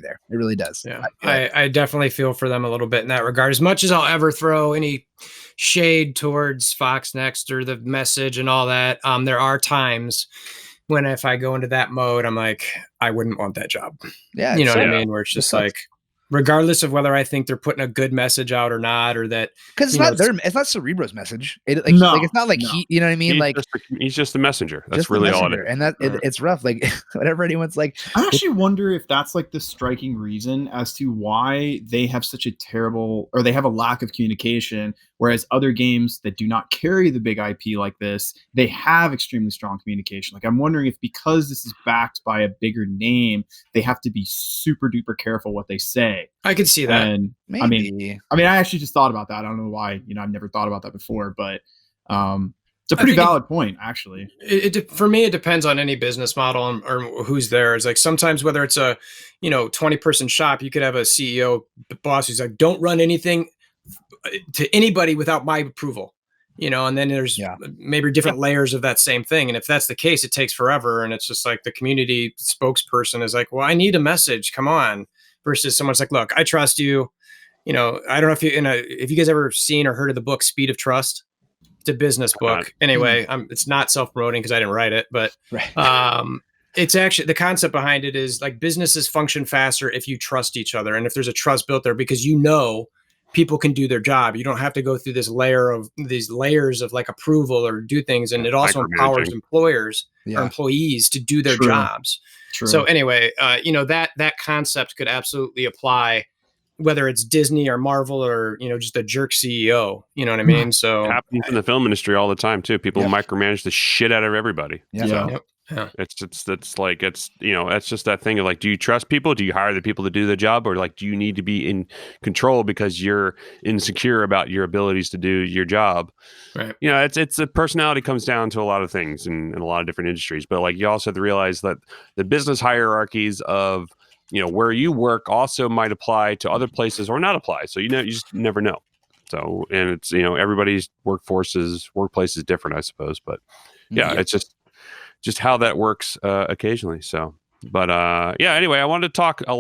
there. It really does. Yeah, I definitely feel for them a little bit in that regard. As much as I'll ever throw any shade towards Fox Next or the message and all that, there are times when if I go into that mode, I'm like, I wouldn't want that job. Yeah, you know what I mean? Where it's just like, regardless of whether I think they're putting a good message out or not, or that because it's not Cerebro's message. It's not like he, you know what I mean? He's just the messenger. That's really all it is. And it's rough. Like whatever anyone's like. I actually wonder if that's like the striking reason as to why they have such a terrible, or they have a lack of communication, Whereas other games that do not carry the big IP like this, they have extremely strong communication. Like I'm wondering if because this is backed by a bigger name, they have to be super duper careful what they say. I could see that. And Maybe. I mean, I actually just thought about that. I don't know why, I've never thought about that before, but it's a pretty valid point, actually. For me, it depends on any business model or who's there. It's like sometimes whether it's a 20-person shop, you could have a CEO boss who's like, don't run anything to anybody without my approval, and then there's maybe different layers of that same thing. And if that's the case, it takes forever. And it's just like the community spokesperson is like, well, I need a message. Come on. Versus someone's like, look, I trust you. I don't know if you guys ever seen or heard of the book Speed of Trust. It's a business book. Anyway, it's not self-promoting because I didn't write it, but it's actually the concept behind it is like businesses function faster if you trust each other. And if there's a trust built there because people can do their job. You don't have to go through these layers of like approval or do things. And it also empowers employers or employees to do their jobs. True. So anyway, that concept could absolutely apply whether it's Disney or Marvel or, just a jerk CEO, you know what I mean? So it happens in the film industry all the time too. People micromanage the shit out of everybody. Yeah. So it's just that thing of like, do you trust people? Do you hire the people to do the job? Or like, do you need to be in control because you're insecure about your abilities to do your job? Right. It's a personality comes down to a lot of things in a lot of different industries, but like, you also have to realize that the business hierarchies of, where you work also might apply to other places or not apply. So, you just never know. So, and it's, everybody's workplace is different, I suppose, but it's just how that works occasionally. So, but anyway, I wanted to talk maybe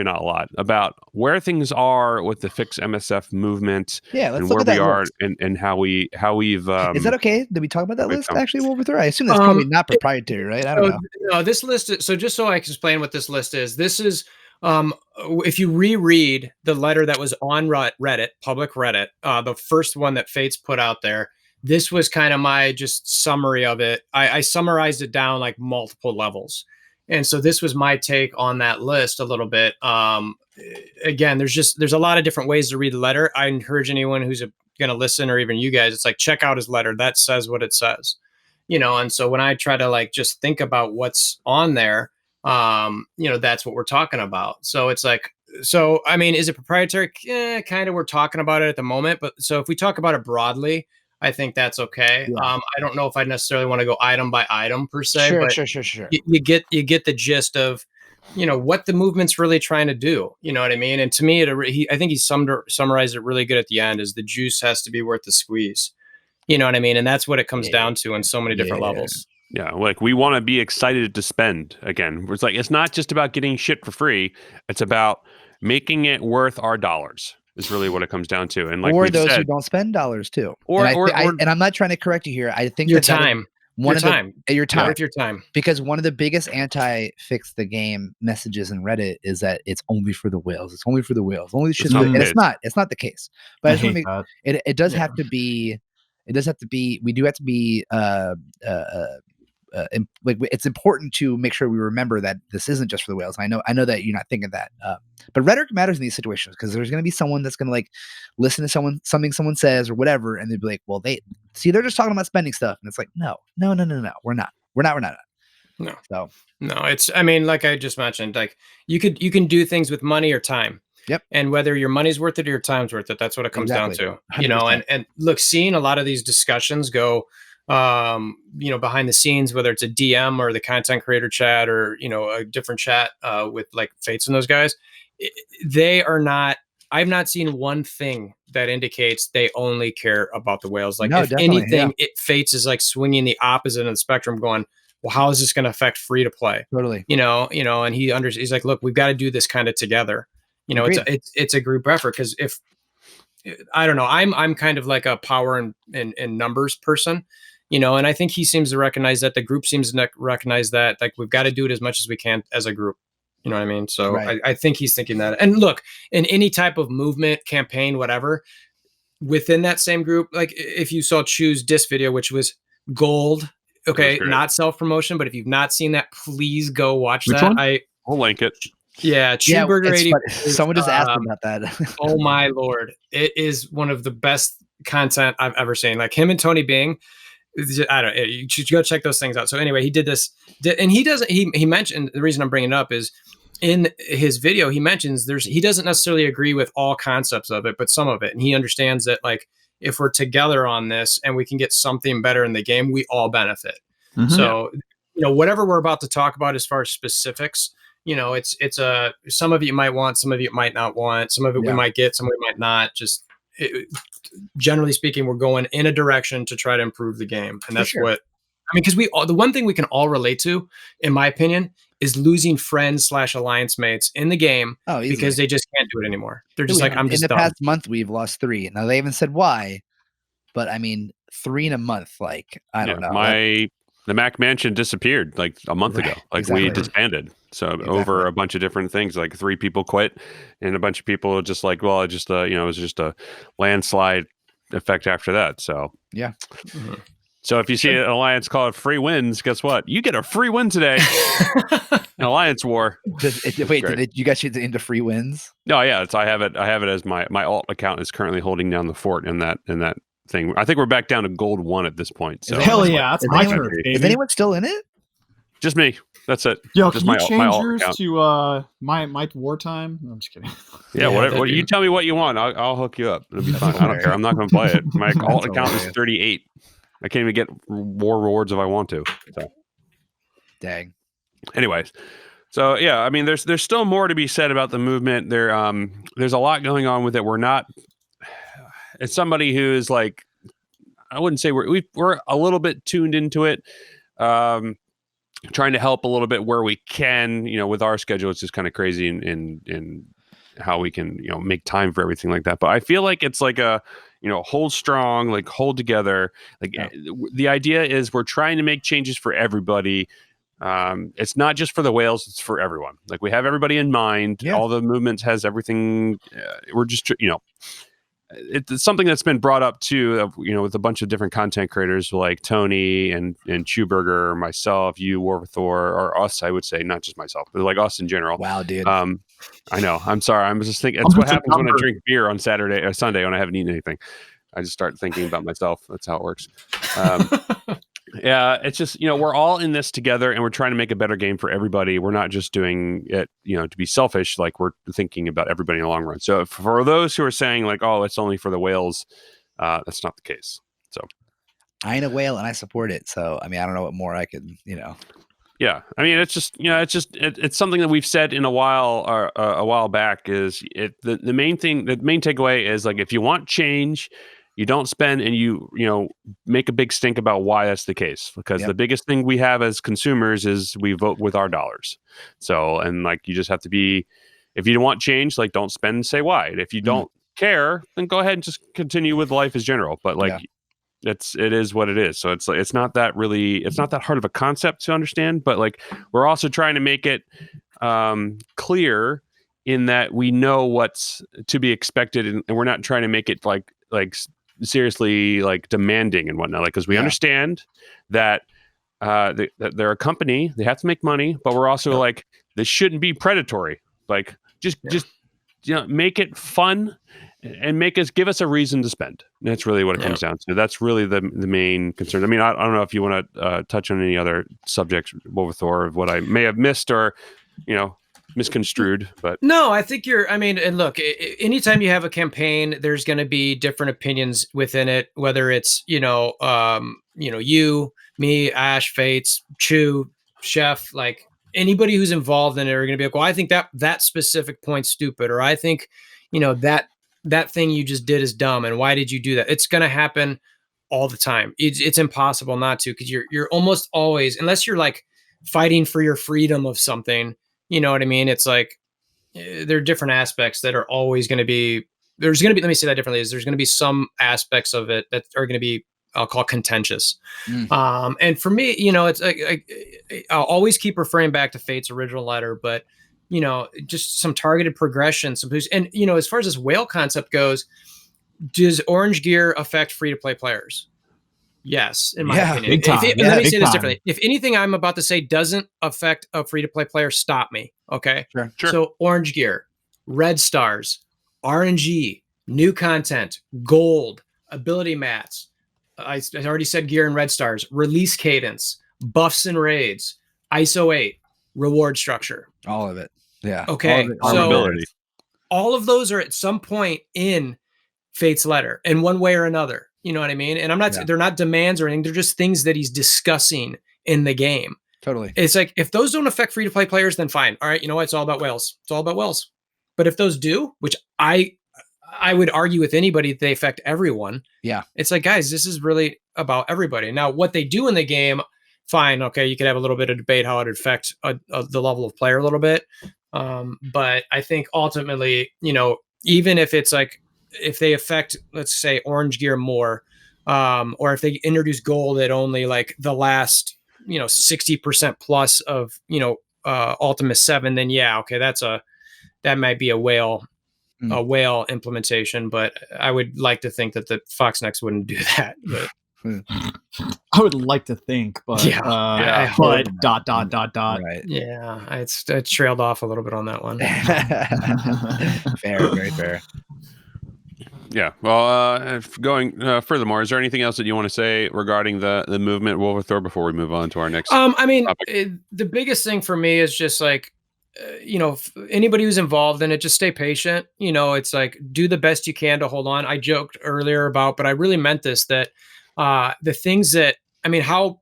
not a lot, about where things are with the Fix MSF movement. Yeah, let's and look where at that we are list. and how we've. Is that okay? Did we talk about that list actually, WolverThor? I assume that's probably not proprietary, right? I don't know. No, this list. So just so I can explain what this list is, this is if you reread the letter that was on Reddit, public Reddit, the first one that Fates put out there. This was kind of my just summary of it. I summarized it down like multiple levels. And so this was my take on that list a little bit. Again, there's a lot of different ways to read the letter. I encourage anyone who's going to listen, or even you guys, it's like, check out his letter. That says what it says, and so when I try to like, just think about what's on there, that's what we're talking about. So it's like, I mean, is it proprietary? Kind of, we're talking about it at the moment, but so if we talk about it broadly, I think that's okay. I don't know if I necessarily want to go item by item per se, but sure. You get the gist of, what the movement's really trying to do. You know what I mean? And to me, I think he summarized it really good at the end. Is the juice has to be worth the squeeze. You know what I mean? And that's what it comes down to in so many different levels. Yeah, like we want to be excited to spend again. It's like, it's not just about getting shit for free. It's about making it worth our dollars. Is really what it comes down to. And like, or those who don't spend dollars too. And I'm not trying to correct you here. I think your time. Your time. Worth your time. Because one of the biggest anti-fix the game messages in Reddit is that it's only for the whales. It's only for the whales. Only shit. And it's not. It's not the case. But I just want to make it does have to be. It does have to be. We do have to be. It's important to make sure we remember that this isn't just for the whales. I know that you're not thinking that, but rhetoric matters in these situations because there's going to be someone that's going to like listen to something someone says or whatever, and they'd be like, "Well, they're just talking about spending stuff," and it's like, no, we're not. No. So no, it's. I mean, like I just mentioned, like you can do things with money or time. Yep. And whether your money's worth it or your time's worth it, that's what it comes down to. 100%. And look, seeing a lot of these discussions go. Behind the scenes, whether it's a DM or the content creator chat or, a different chat with like Fates and those guys, I've not seen one thing that indicates they only care about the whales. Like, if anything, Fates is like swinging the opposite of the spectrum going, well, how is this going to affect free to play? Totally. And he's like, look, we've got to do this kind of together. It's a group effort. Because if, I don't know, I'm kind of like a power and numbers person. And I think he seems to recognize that. The group seems to recognize that, like, we've got to do it as much as we can as a group. You know what I mean? So right. I think he's thinking that. And look, in any type of movement, campaign, whatever, within that same group, like if you saw Chew's disc video, which was gold, okay, not self-promotion, but if you've not seen that, please go watch that. I'll link it. Yeah, Cheeseburger it's 80. funny. Someone just asked about that. Oh my Lord. It is one of the best content I've ever seen. Like him and Tony Bing. I don't know. You should go check those things out. So anyway, he did this, and he mentioned, the reason I'm bringing it up is in his video, he mentions he doesn't necessarily agree with all concepts of it, but some of it. And he understands that like, if we're together on this and we can get something better in the game, we all benefit. Mm-hmm. So, whatever we're about to talk about as far as specifics, it's some of it you might want, some of it you might not want, some of it we might get, some of it might not. Just generally speaking, we're going in a direction to try to improve the game. And that's because the one thing we can all relate to, in my opinion, is losing friends / alliance mates in the game because they just can't do it anymore. They're just I'm just done. In the past month, we've lost 3. Now they haven't said why, but I mean, 3 in a month, like, I don't know. The Mac Mansion disappeared like a month ago. Like we disbanded. So over a bunch of different things, like 3 people quit and a bunch of people just like, well, it just, it was just a landslide effect after that. So, yeah. Mm-hmm. So if you see an alliance call it free wins, guess what? You get a free win today. An alliance war. Did you guys get into free wins? No, yeah. I have it as my alt account is currently holding down the fort in that thing. I think we're back down to gold 1 at this point. So hell yeah, that's my turn. Is anyone still in it? Just me. That's it. Yo, just can you change yours to my wartime? No, I'm just kidding. Yeah, whatever. You tell me what you want. I'll hook you up. It'll be fine. I don't care. I'm not going to play it. My alt account is 38. I can't even get war rewards if I want to. So. Dang. Anyways. So yeah, I mean, there's still more to be said about the movement. There's a lot going on with it. We're not. As somebody who is like, I wouldn't say we're a little bit tuned into it, trying to help a little bit where we can. With our schedule, it's just kind of crazy in how we can make time for everything like that. But I feel like it's like a hold strong, like hold together. Like the idea is we're trying to make changes for everybody. It's not just for the whales; it's for everyone. Like we have everybody in mind. Yeah. All the movements has everything. We're just it's something that's been brought up too, with a bunch of different content creators like Tony and Chewburger, myself, you, WolverThor, or us. I would say not just myself, but like us in general. Wow, dude. I know. I'm sorry. I'm just thinking. It's what happens when I drink beer on Saturday or Sunday when I haven't eaten anything. I just start thinking about myself. That's how it works. Yeah, it's just, we're all in this together and we're trying to make a better game for everybody. We're not just doing it, to be selfish. Like we're thinking about everybody in the long run. So for those who are saying like, oh, it's only for the whales, that's not the case. So I ain't a whale and I support it. So, I mean, I don't know what more I could, Yeah, I mean, it's just it's something that we've said in a while back. Is the main thing? The main takeaway is like if you want change, you don't spend and you make a big stink about why that's the case. Because the biggest thing we have as consumers is we vote with our dollars. So and like you just have to be. If you don't want change, like don't spend and say why. If you don't care, then go ahead and just continue with life as general. But like. Yeah. It is what it is. So it's not that hard of a concept to understand, but like we're also trying to make it clear in that we know what's to be expected, and we're not trying to make it like seriously like demanding and whatnot. Like because we understand that that they're a company, they have to make money, but we're also like this shouldn't be predatory. Like just make it fun. And give us a reason to spend. That's really what it comes down to. That's really the main concern. I mean, I don't know if you want to touch on any other subjects, WolverThor, of what I may have missed or, misconstrued. But no, I think and look, anytime you have a campaign, there's going to be different opinions within it. Whether it's you, me, Ash, Fates, Chew, Chef, like anybody who's involved in it are going to be like, well, I think that specific point's stupid, or I think, that thing you just did is dumb. And why did you do that? It's going to happen all the time. It's impossible not to, because you're almost always, unless you're like fighting for your freedom of something, you know what I mean? It's like, there are different aspects that are always going to be, let me say that differently, is there's going to be some aspects of it that are going to be, I'll call contentious. And for me, it's I'll always keep referring back to Fate's original letter, but just some targeted progression, and as far as this whale concept goes, does orange gear affect free-to-play players? Yes, in my opinion. Big time. Let me say this differently. If anything I'm about to say doesn't affect a free-to-play player, stop me. Okay. Sure. So orange gear, red stars, RNG, new content, gold, ability mats. I already said gear and red stars, release cadence, buffs and raids, ISO 8, reward structure. All of it. Yeah. Okay. So all of those are at some point in Fate's letter in one way or another. You know what I mean? And I'm not, they're not demands or anything. They're just things that he's discussing in the game. Totally. It's like, if those don't affect free-to-play players, then fine. All right, you know what? It's all about whales. It's all about whales. But if those do, which I would argue with anybody that they affect everyone. Yeah. It's like, guys, this is really about everybody. Now, what they do in the game, fine. Okay, you could have a little bit of debate how it affects the level of player a little bit. But I think ultimately, you know, even if it's like, if they affect, let's say, orange gear more, or if they introduce gold at only like the last, you know, 60% plus of, you know, Ultima 7, then yeah, okay, that might be a whale implementation, but I would like to think that the Fox Next wouldn't do that. But I would like to think, but but ... Right. Yeah, it's trailed off a little bit on that one. Fair, very fair. Yeah. Well, going furthermore, is there anything else that you want to say regarding the movement WolverThor before we move on to our next? I mean, the biggest thing for me is just like, you know, anybody who's involved in it, just stay patient. You know, it's like, do the best you can to hold on. I joked earlier about, but I really meant this, that the things that, I mean, how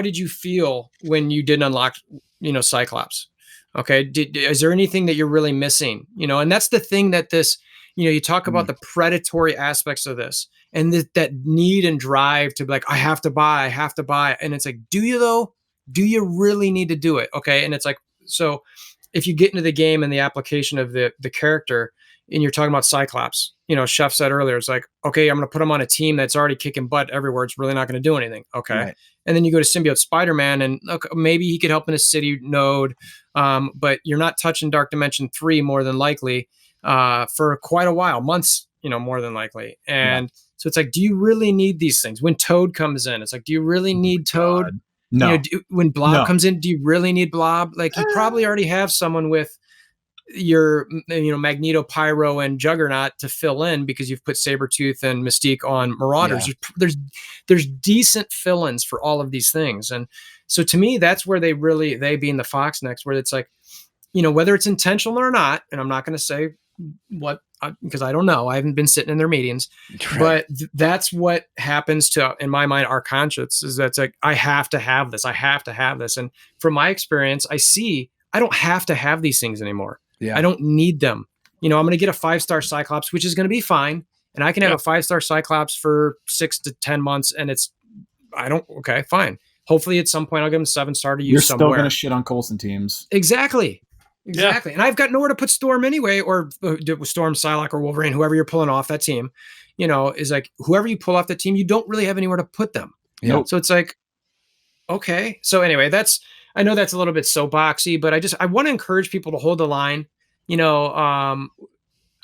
did you feel when you didn't unlock, you know, Cyclops? Okay. Is there anything that you're really missing? You know, and that's the thing that this, you know, you talk about the predatory aspects of this and that need and drive to be like, I have to buy. And it's like, do you though? Do you really need to do it? Okay. And it's like, so if you get into the game and the application of the character and you're talking about Cyclops, you know, Chef said earlier, it's like, okay, I'm going to put him on a team that's already kicking butt everywhere. It's really not going to do anything. Okay. Right. And then you go to Symbiote Spider-Man and okay, maybe he could help in a city node. But you're not touching Dark Dimension 3 more than likely for quite a while, months, you know, more than likely. And so it's like, do you really need these things? When Toad comes in, it's like, do you really need Toad? God. No. You know, when Blob comes in, do you really need Blob? Like, you probably already have someone with your, you know, Magneto, Pyro, and Juggernaut to fill in because you've put Sabretooth and Mystique on Marauders. Yeah. There's decent fill-ins for all of these things. And so to me, that's where they being the Fox Next, where it's like, you know, whether it's intentional or not, and I'm not going to say what, because I don't know. I haven't been sitting in their meetings, but that's what happens to, in my mind, our conscience is that's like, I have to have this. I have to have this. And from my experience, I see I don't have to have these things anymore. Yeah. I don't need them. You know, I'm going to get a 5-star Cyclops, which is going to be fine. And I can have a 5-star Cyclops for 6 to 10 months. And okay, fine. Hopefully at some point I'll give him 7-star to use somewhere. You're still going to shit on Coulson teams. Exactly. Yeah. And I've got nowhere to put Storm anyway, or Storm, Psylocke, or Wolverine, whoever you're pulling off that team, you know, is like, whoever you pull off that team, you don't really have anywhere to put them. Nope. So it's like, okay. So anyway, I know that's a little bit soapboxy, but I want to encourage people to hold the line, you know.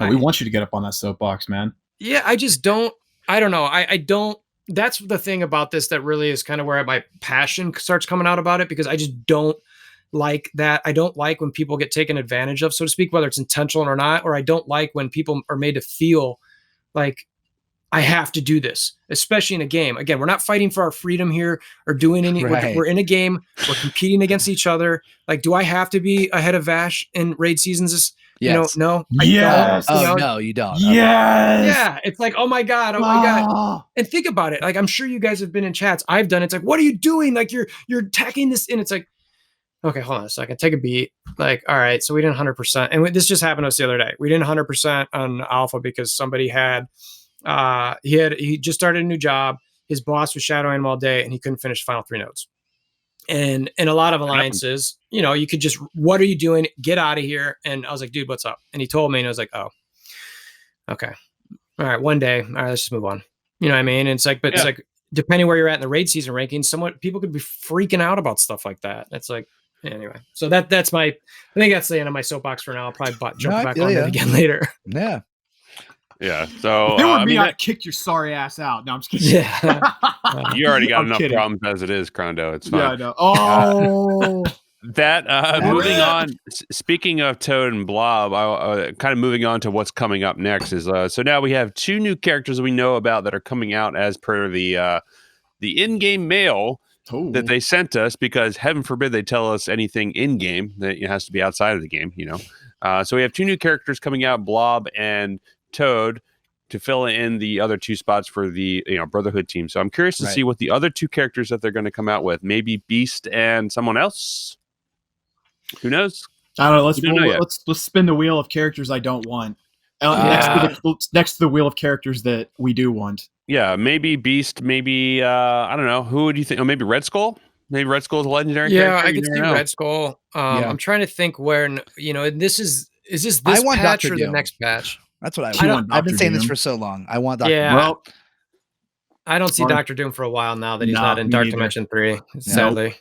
We want you to get up on that soapbox, man. Yeah. I don't know. I don't, that's the thing about this that really is kind of where my passion starts coming out about it, because I just don't like that. I don't like when people get taken advantage of, so to speak, whether it's intentional or not, or I don't like when people are made to feel like I have to do this, especially in a game. Again, we're not fighting for our freedom here or doing any, we're in a game, we're competing against each other. Like, do I have to be ahead of Vash in raid seasons? Yes. You know, no. Yes. No, you don't. Yes. Yeah. It's like, oh my God. And think about it. Like, I'm sure you guys have been in chats. I've done it. It's like, what are you doing? Like, you're attacking this. And it's like, okay, hold on a second. Take a beat. Like, all right, so we didn't 100%. And this just happened to us the other day. We didn't 100% on Alpha because somebody had, he just started a new job. His boss was shadowing him all day and he couldn't finish the final 3 nodes. And in a lot of alliances, you know, you could just, what are you doing? Get out of here. And I was like, dude, what's up? And he told me, and I was like, oh, okay. All right, one day. All right, let's just move on. You know what I mean? And it's like, but it's like, depending where you're at in the raid season rankings, people could be freaking out about stuff like that. It's like, anyway, so that's I think that's the end of my soapbox for now. I'll probably jump back on it again later. Yeah. Yeah. So if it were me, I'd kick your sorry ass out. No, I'm just kidding. Yeah. You already got enough problems as it is, Crondo. It's fine. Yeah, I know. Oh, Moving on. Speaking of Toad and Blob, kind of moving on to what's coming up next is so now we have 2 new characters we know about that are coming out as per the in-game mail that they sent us, because heaven forbid they tell us anything in-game that it has to be outside of the game, So we have 2 new characters coming out, Blob and Toad, to fill in the other 2 spots for the Brotherhood team. So I'm curious to see what the other 2 characters that they're going to come out with. Maybe Beast and someone else. Who knows? I don't know. Let's spin the wheel of characters I don't want. Next to the wheel of characters that we do want. Yeah, maybe Beast. Maybe I don't know. Who would you think? Oh, maybe Red Skull. Maybe Red Skull is a legendary character. Yeah, I could see Red Skull. I'm trying to think where. Is this patch or the next patch? That's what I want. I've been saying this for so long. I want Dr. Doom. Well, I don't see Dr. Doom for a while now that he's not in Dark Dimension 3, sadly.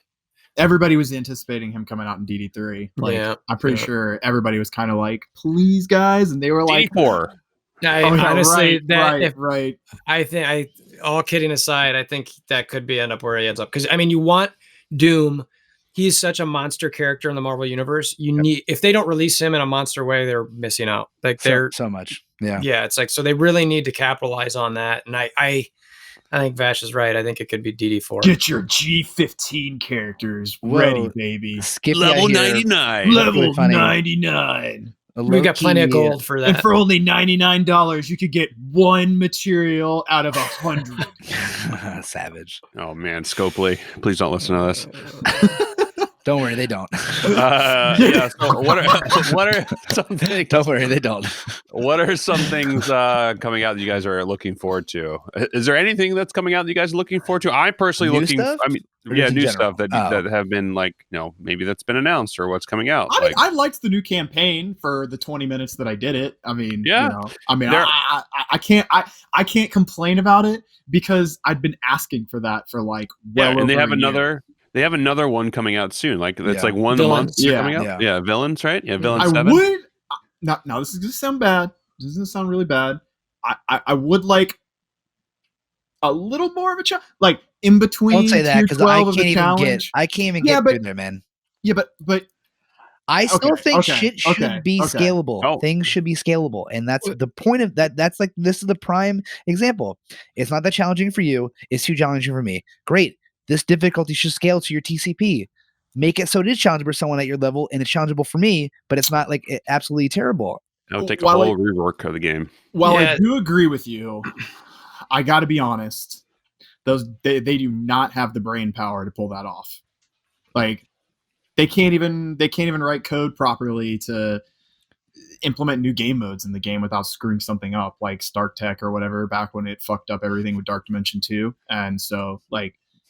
Everybody was anticipating him coming out in DD3. I'm pretty sure everybody was kind of like, please, guys. And they were like, DD4. Honestly, right. I think, all kidding aside, I think that could end up where he ends up. Because, you want Doom. He's such a monster character in the Marvel universe. If they don't release him in a monster way, they're missing out. Like they're so much. Yeah. Yeah. It's like, so they really need to capitalize on that. And I think Vash is right. I think it could be DD4. Get your G15 characters ready, baby. Level 99. Level 99. We've got plenty of gold for that. And for only $99, you could get 1 material out of 100. Savage. Oh man, Scopely, please don't listen to this. Don't worry, they don't. So what are some things? Don't worry, they don't. What are some things coming out that you guys are looking forward to? Is there anything that's coming out that you guys are looking forward to? I'm personally new stuff? New stuff that have been maybe that's been announced or what's coming out. I liked the new campaign for the 20 minutes that I did it. I can't complain about it because I've been asking for that for and they have another. They have another one coming out soon. It's like one month coming out. Yeah, Villains, right? Yeah, Villains 7. Now this is going to sound bad. This is going to sound really bad. I would like a little more of a challenge. In between. Don't say that because I can't even get in there, man. Yeah, but I still think shit should be scalable. Oh. Things should be scalable. And that's the point of that. That's this is the prime example. It's not that challenging for you. It's too challenging for me. Great. This difficulty should scale to your TCP. Make it so it is challengeable for someone at your level, and it's challengeable for me, but it's not absolutely terrible. I'll take a whole rework of the game. While I do agree with you, I got to be honest. They do not have the brain power to pull that off. They can't even write code properly to implement new game modes in the game without screwing something up, like Stark Tech or whatever, back when it fucked up everything with Dark Dimension 2. And so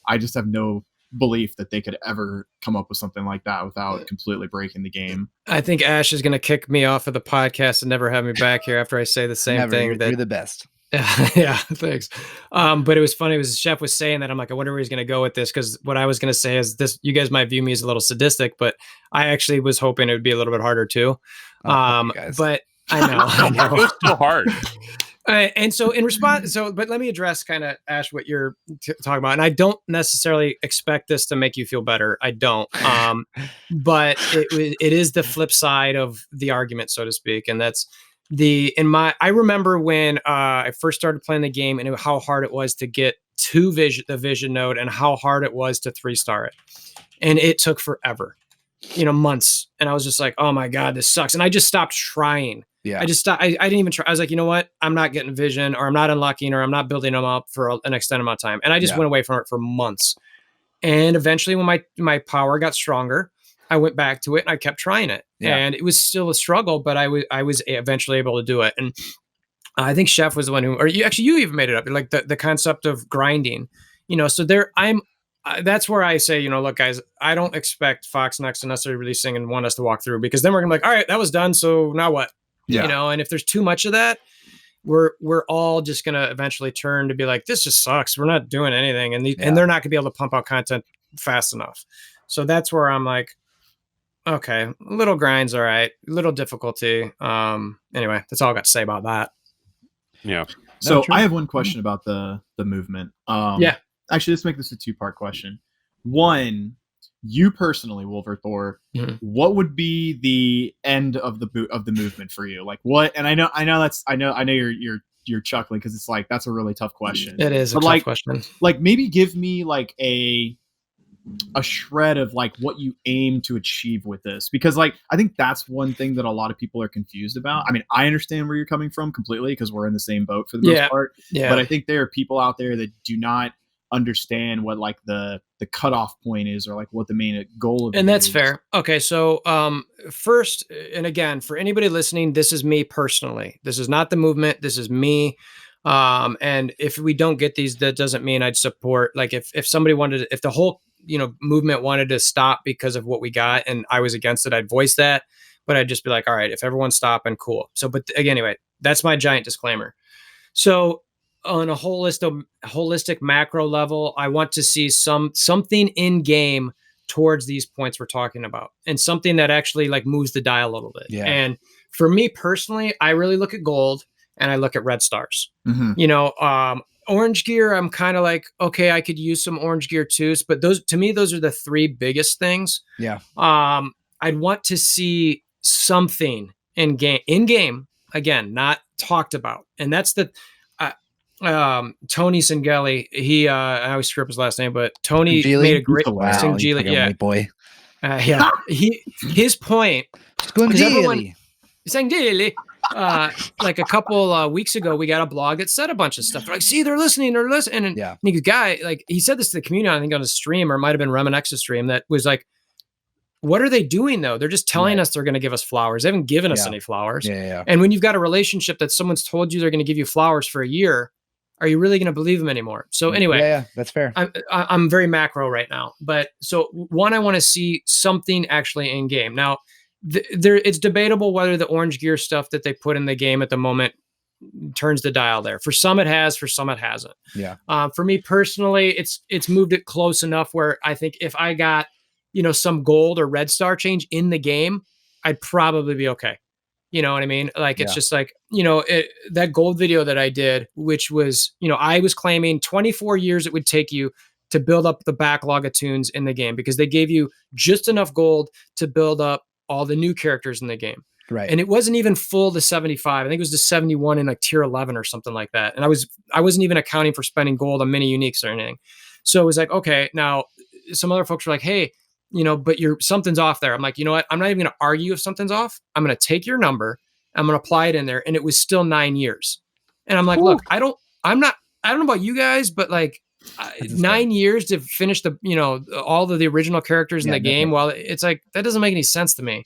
I just have no belief that they could ever come up with something like that without completely breaking the game. I think Ash is going to kick me off of the podcast and never have me back here after I say the same thing. You're the best. Yeah, thanks. But it was funny. It was Chef was saying that. I'm like, I wonder where he's going to go with this. Because what I was going to say is this: you guys might view me as a little sadistic, but I actually was hoping it would be a little bit harder too. But I know. It was so hard. And so in response, but let me address kind of Ash what you're talking about, and I don't necessarily expect this to make you feel better. I don't, but it is the flip side of the argument, so to speak, and that's I remember when I first started playing the game and how hard it was to get to the vision node and how hard it was to 3-star it, and it took forever, months, and I was just like, oh my god, this sucks, and I just stopped trying. Yeah, I just stopped. I didn't even try. I was like, you know what? I'm not getting vision, or I'm not unlocking, or I'm not building them up for an extended amount of time. And I just went away from it for months. And eventually, when my power got stronger, I went back to it and I kept trying it. Yeah. And it was still a struggle, but I was eventually able to do it. And I think Chef was the one you even made it up. Like the concept of grinding, So that's where I say, look, guys, I don't expect Fox Next to necessarily release thing and want us to walk through, because then we're gonna be like, all right, that was done. So now what? Yeah. And if there's too much of that, we're all just going to eventually turn to be like, this just sucks. We're not doing anything. And they're not going to be able to pump out content fast enough. So that's where I'm like, okay, little grinds. All right. Little difficulty. Anyway, that's all I got to say about that. Yeah. So I have one question about the movement. Actually, let's make this a 2-part question. One, you personally, WolverThor, what would be the end of the movement for you? Like what? And I know you're chuckling because it's like that's a really tough question. It is a tough question. Like maybe give me like a shred of like what you aim to achieve with this, because like I think that's one thing that a lot of people are confused about. I mean, I understand where you're coming from completely because we're in the same boat for the most part. Yeah. But I think there are people out there that do not understand what like the cutoff point is, or like what the main goal of it and that's is. fair. Okay, so first, and again, for anybody listening, this is me personally. This is not the movement. This is me. And if we don't get these, that doesn't mean I'd support. Like if somebody wanted, if the whole movement wanted to stop because of what we got, and I was against it, I'd voice that. But I'd just be like, all right, if everyone's stopping, cool. So, but again, anyway, that's my giant disclaimer. So on a holistic macro level, I want to see something in game towards these points we're talking about, and something that actually like moves the dial a little bit. Yeah. And for me personally, I really look at gold and I look at red stars. Orange gear, I'm kind of like, okay, I could use some orange gear too. But those are the three biggest things. Yeah. I'd want to see something in game, again, not talked about. And that's the Tony Singeli. He I always screw up his last name, but Tony made a great Singeli, yeah, white boy. Yeah. His point. Singeli. Like a couple weeks ago, we got a blog that said a bunch of stuff. They're like, see, they're listening. And yeah. the guy, like, he said this to the community, I think on a stream, or it might have been Reminex's stream, that was like, what are they doing though? They're just telling us they're going to give us flowers. They haven't given us any flowers. Yeah. And when you've got a relationship that someone's told you they're going to give you flowers for a year, are you really going to believe them anymore? So anyway, yeah, that's fair. I'm very macro right now, but so one, I want to see something actually in game. Now, it's debatable whether the orange gear stuff that they put in the game at the moment turns the dial there. For some it has, for some it hasn't. Yeah. For me personally, it's moved it close enough where I think if I got, some gold or red star change in the game, I'd probably be okay. You know what I mean? Like, it's just like, that gold video that I did, which was, I was claiming 24 years it would take you to build up the backlog of tunes in the game, because they gave you just enough gold to build up all the new characters in the game. Right. And it wasn't even full to 75. I think it was to 71 in like tier 11 or something like that. And I wasn't even accounting for spending gold on mini uniques or anything. So it was like, okay, now some other folks were like, hey, but something's off there. I'm like, you know what? I'm not even going to argue if something's off. I'm going to take your number. I'm going to apply it in there. And it was still 9 years. And I'm like, look, I don't know about you guys, but like 9 years to finish the, all of the original characters in the game. Well, it's like, that doesn't make any sense to me.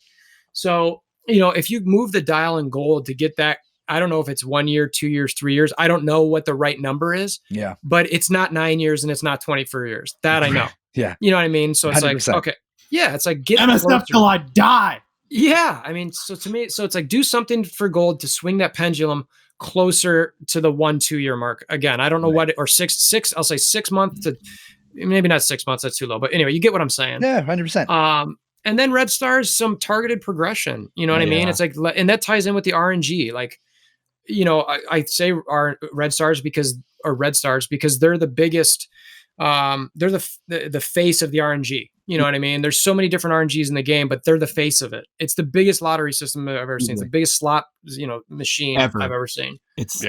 So, if you move the dial in gold to get that, I don't know if it's 1 year, 2 years, 3 years. I don't know what the right number is. Yeah. But it's not 9 years and it's not 24 years. That I know. Yeah. You know what I mean? So it's 100%. like, okay. Yeah. It's like, get MSF till I die. Yeah. I mean, so to me, so it's like, do something for gold to swing that pendulum closer to the 1-2 year mark. Again, I don't know what, or six, I'll say 6 months to maybe not 6 months. That's too low, but anyway, you get what I'm saying. Yeah. 100%. And then red stars, some targeted progression, you know what I mean? It's like, and that ties in with the RNG. Like, I say our red stars because they're the biggest, they're the face of the RNG. You know what I mean? There's so many different RNGs in the game, but they're the face of it. It's the biggest lottery system I've ever seen. It's the biggest slot, machine I've ever seen. It's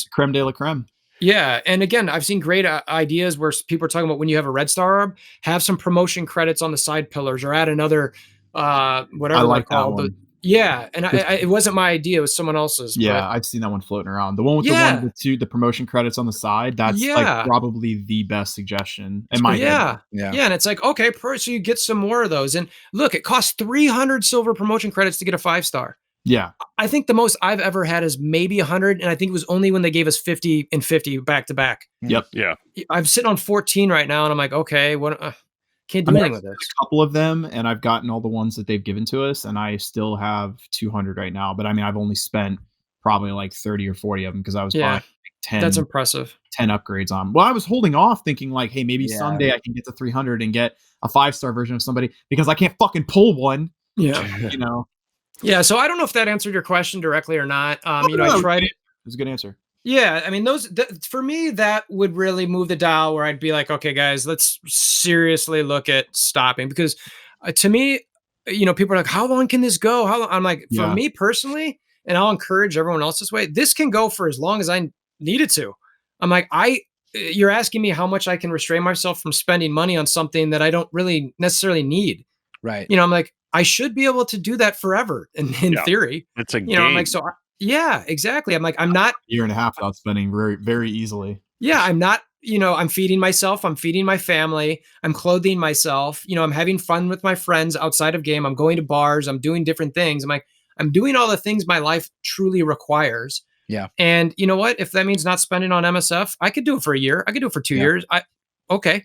creme de la creme. Yeah. And again, I've seen great ideas where people are talking about when you have a red star orb, have some promotion credits on the side pillars, or add another, whatever I like that one. Yeah. And it wasn't my idea. It was someone else's. Yeah. I've seen that one floating around. The one with the promotion credits on the side. That's like probably the best suggestion in my opinion. Yeah. And it's like, okay, so you get some more of those. And look, it costs 300 silver promotion credits to get a 5-star. Yeah. I think the most I've ever had is maybe 100. And I think it was only when they gave us 50 and 50 back to back. Yep. Yeah. I'm sitting on 14 right now. And I'm like, okay, what? Can't do anything with this. A couple of them, and I've gotten all the ones that they've given to us, and I still have 200 right now. But I mean, I've only spent probably like 30 or 40 of them because I was buying like 10. That's impressive. 10 upgrades on. Well, I was holding off, thinking like, hey, maybe someday I can get to 300 and get a 5-star version of somebody, because I can't fucking pull one. Yeah. You know. Yeah. So I don't know if that answered your question directly or not. I tried it. It was a good answer. Yeah, I mean, for me, that would really move the dial where I'd be like, okay, guys, let's seriously look at stopping because to me, people are like, how long can this go? How long? I'm like, for me personally, and I'll encourage everyone else this way, this can go for as long as I need it to. I'm like, you're asking me how much I can restrain myself from spending money on something that I don't really necessarily need. Right. I'm like, I should be able to do that forever in theory. It's a game. I'm like, yeah, exactly. I'm like, I'm not year and a half without spending very, very easily. Yeah, I'm not, I'm feeding myself. I'm feeding my family. I'm clothing myself. I'm having fun with my friends outside of game. I'm going to bars. I'm doing different things. I'm like, I'm doing all the things my life truly requires. Yeah. And you know what? If that means not spending on MSF, I could do it for a year. I could do it for 2 years. Okay.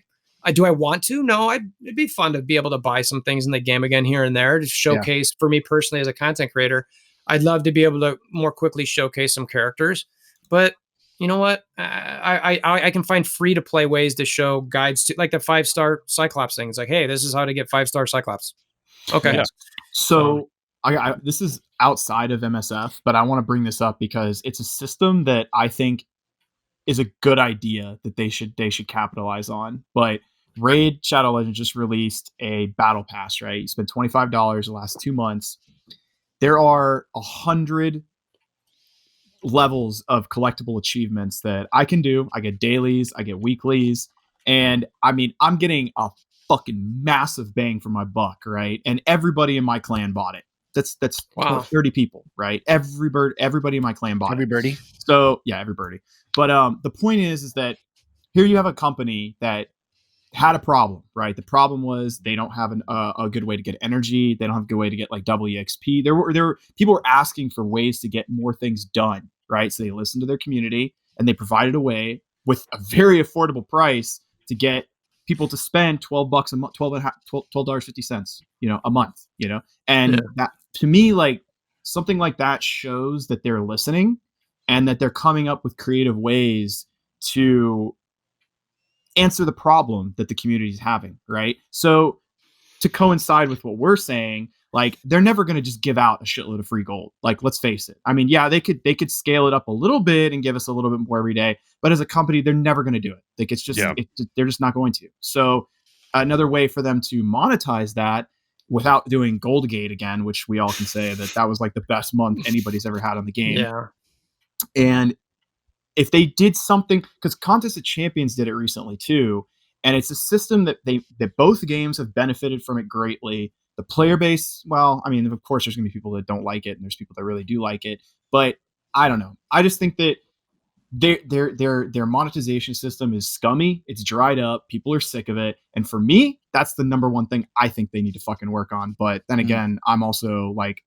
Do I want to? No, it'd be fun to be able to buy some things in the game again here and there to showcase for me personally as a content creator. I'd love to be able to more quickly showcase some characters, but you know what? I can find free to play ways to show guides to like the 5-star Cyclops things. Like, hey, this is how to get 5-star Cyclops. Okay. Yeah. So I this is outside of MSF, but I want to bring this up because it's a system that I think is a good idea that they should capitalize on. But Raid Shadow Legends just released a battle pass, right? You spend $25 the last 2 months. There are 100 levels of collectible achievements that I can do. I get dailies, I get weeklies, and I mean, I'm getting a fucking massive bang for my buck, right? And everybody in my clan bought it. That's wow. 30 people, right? Everybody in my clan bought it. So yeah, everybody. But the point is that here you have a company that had a problem, right? The problem was they don't have a good way to get energy. They don't have a good way to get like double EXP. There were people were asking for ways to get more things done, right? So they listened to their community and they provided a way with a very affordable price to get people to spend $12 a month, $12.50, a month, and that to me, like something like that shows that they're listening and that they're coming up with creative ways to answer the problem that the community is having, right? So to coincide with what we're saying, like they're never going to just give out a shitload of free gold. Like, let's face it. I mean, yeah, they could scale it up a little bit and give us a little bit more every day, but as a company, they're never going to do it. Like it's just, they're just not going to. So another way for them to monetize that without doing Goldgate again, which we all can say that was like the best month anybody's ever had on the game. Yeah. And if they did something, because Contest of Champions did it recently too, and it's a system that both games have benefited from it greatly. The player base, well, I mean, of course, there's going to be people that don't like it, and there's people that really do like it. But I don't know. I just think that their monetization system is scummy. It's dried up. People are sick of it. And for me, that's the number one thing I think they need to fucking work on. But then again, I'm also like,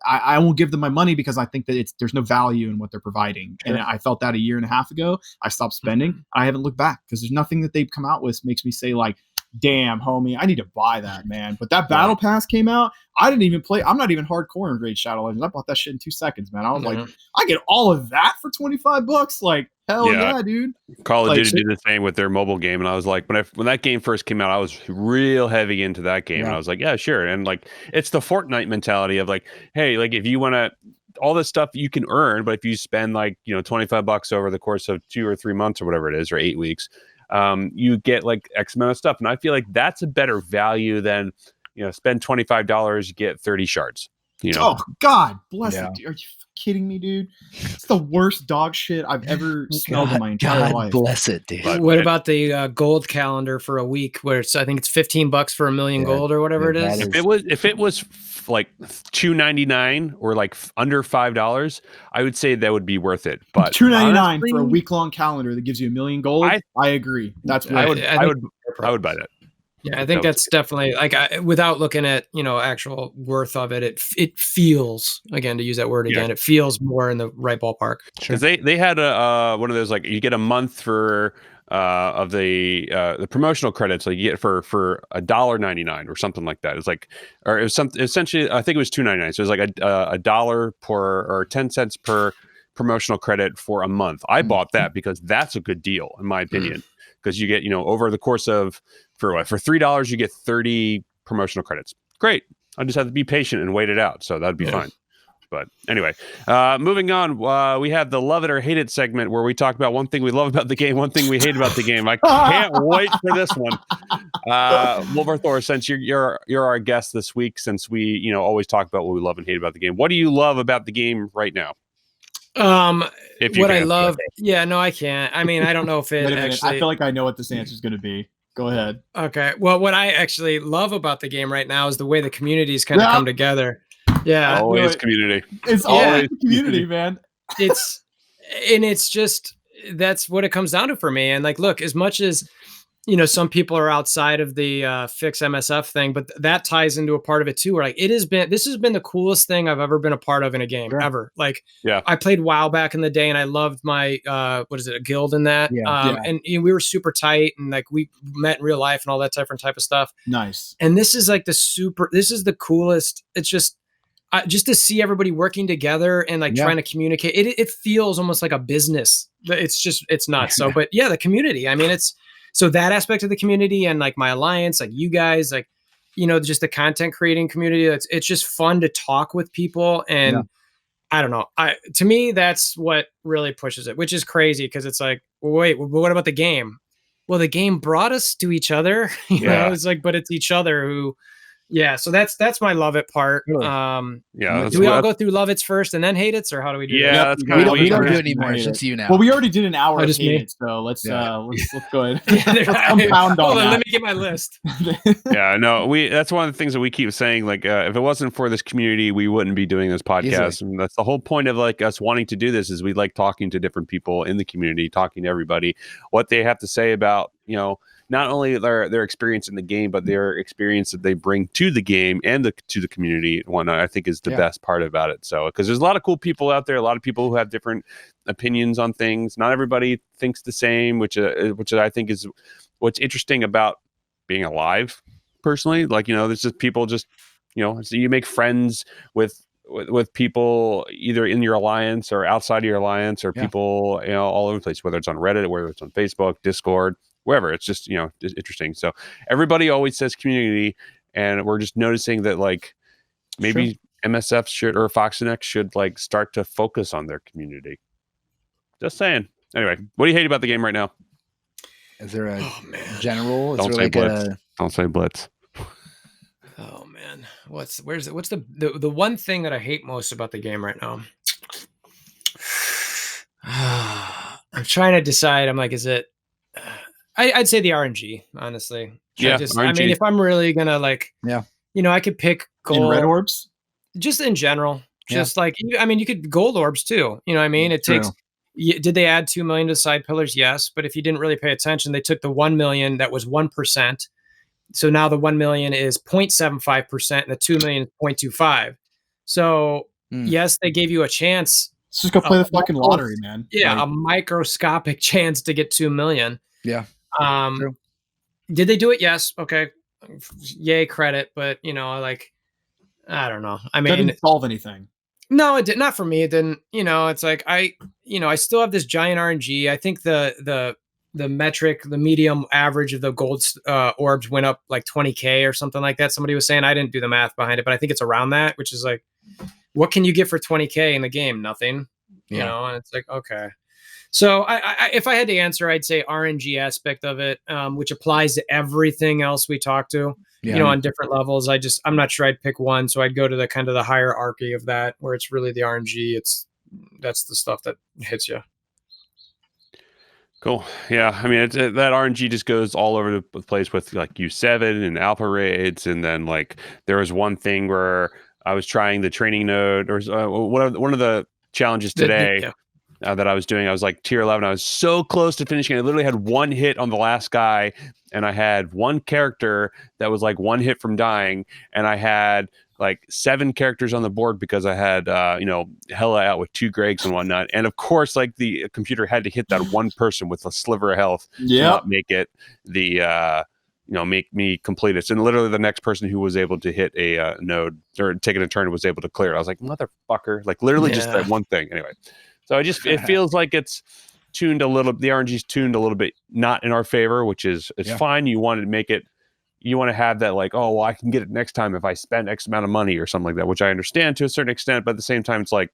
I won't give them my money because I think that there's no value in what they're providing. Sure. And I felt that a year and a half ago. I stopped spending. I haven't looked back because there's nothing that they've come out with makes me say like, damn, homie, I need to buy that, man. But that battle pass came out. I didn't even play. I'm not even hardcore in Raid Shadow Legends. I bought that shit in 2 seconds, man. I was like, I get all of that for $25. Like, hell yeah, dude. Call of Duty did the same with their mobile game, and I was like, when that game first came out, I was real heavy into that game, and I was like, yeah, sure. And like, it's the Fortnite mentality of like, hey, like if you want to, all this stuff you can earn, but if you spend like $25 over the course of 2 or 3 months or whatever it is, or 8 weeks, you get like X amount of stuff, and I feel like that's a better value than spend $25, you get 30 shards. Oh God bless it. Are you kidding me, dude? It's the worst dog shit I've ever smelled in my entire life. God bless it, dude. But what about the gold calendar for a week where I think it's $15 for 1,000,000 gold or whatever it is? If it was like $2.99 or like under $5, I would say that would be worth it. But $2.99 for a week-long calendar that gives you 1,000,000 gold, I agree. That's what I would buy that. Yeah, I think that's definitely like without looking at actual worth of it, it feels, again, to use that word again, it feels more in the right ballpark. Because they had one of those, like you get a month for of the promotional credits, like you get for $1.99 or something like that. It's like, or it was something essentially. I think it was $2.99. So it was like a dollar per or 10 cents per promotional credit for a month. I bought that because that's a good deal in my opinion. Because you get over the course of for $3 you get 30 promotional credits. Great. I just have to be patient and wait it out. So that'd be fine. But anyway, moving on, we have the love it or hate it segment where we talk about one thing we love about the game, one thing we hate about the game. I can't wait for this one. WolverThor, since you're our guest this week, since we always talk about what we love and hate about the game, what do you love about the game right now? If what I love, no, I can't. I mean, I don't know if it actually. I feel like I know what this answer is going to be. Go ahead. Okay. Well, what I actually love about the game right now is the way the communities kind of come together. Yeah. Always community. It's always community, man. It's just, that's what it comes down to for me. And like, look, as much as, some people are outside of the fix MSF thing, but that ties into a part of it too, where like this has been the coolest thing I've ever been a part of in a game ever. Like, I played WoW back in the day and I loved my, a guild in that. And we were super tight and like we met in real life and all that different type of stuff. Nice. And this is like this is the coolest. It's just to see everybody working together and like trying to communicate. It feels almost like a business. It's nuts. So, but yeah, the community, I mean, so that aspect of the community and like my alliance, like you guys, like, just the content creating community, it's just fun to talk with people. And I don't know, to me, that's what really pushes it, which is crazy. Cause it's like, wait, what about the game? Well, the game brought us to each other, it's like, but it's each other who, so that's my love it part. Really? Do we all go through love it's first and then hate it's, or how do we do that? That's kind of we don't do it anymore. It's just you now. Well, we already did an hour of just hate me. it, so let's go ahead. Let's compound on that. Let me get my list. That's one of the things that we keep saying. Like, if it wasn't for this community, we wouldn't be doing this podcast. And that's the whole point of like us wanting to do this is we like talking to different people in the community, talking to everybody, what they have to say about, not only their experience in the game, but their experience that they bring to the game and to the community. One I think is the best part about it. So, because there's a lot of cool people out there, a lot of people who have different opinions on things. Not everybody thinks the same, which I think is what's interesting about being alive. Personally, like there's just people so you make friends with people either in your alliance or outside of your alliance or people all over the place, whether it's on Reddit, whether it's on Facebook, Discord, wherever. It's just just interesting. So everybody always says community, and we're just noticing that like maybe MSF should or FoxNX should like start to focus on their community. Just saying. Anyway, what do you hate about the game right now? Is there a general? Don't say Blitz. Don't say Blitz. Oh man, what's the one thing that I hate most about the game right now? I'm trying to decide. I'm like, is it? I'd say the RNG, honestly. RNG. I mean, if I'm really gonna like, I could pick gold. In red orbs? Just in general. Just like, I mean, you could gold orbs too. You know what I mean? It takes, did they add 2 million to side pillars? Yes. But if you didn't really pay attention, they took the 1 million that was 1%. So now the 1 million is 0.75% and the 2 million is 0.25. So yes, they gave you a chance. Just go play the fucking lottery, man. Yeah. A microscopic chance to get 2 million. Yeah. True. Did they do it? Yes. Okay. Yay, credit. But like, I don't know. I mean, that didn't solve anything. No, it did not for me. It didn't. It's like I still have this giant RNG. I think the metric, the medium average of the gold orbs went up like 20K or something like that. Somebody was saying, I didn't do the math behind it, but I think it's around that, which is like, what can you get for 20K in the game? Nothing. And it's like, okay. So I if I had to answer, I'd say RNG aspect of it, which applies to everything else we talk to, on different levels. I'm not sure I'd pick one. So I'd go to the kind of the hierarchy of that, where it's really the RNG. That's the stuff that hits you. Cool. Yeah. I mean, that RNG just goes all over the place with like U7 and alpha raids. And then like there was one thing where I was trying the training node or one of the challenges today. That I was doing. I was like tier 11. I was so close to finishing. I literally had one hit on the last guy, and I had one character that was like one hit from dying, and I had like 7 characters on the board because I had Hella out with 2 Gregs and whatnot. And of course, like the computer had to hit that one person with a sliver of health to not make it make me complete it. And literally the next person who was able to hit a node or take a turn was able to clear it. I was like, motherfucker, like literally just that one thing. Anyway. So it feels like it's tuned a little. The RNG's tuned a little bit, not in our favor, which is fine. You want to make it, you want to have that like, oh, well, I can get it next time if I spend X amount of money or something like that, which I understand to a certain extent, but at the same time, it's like,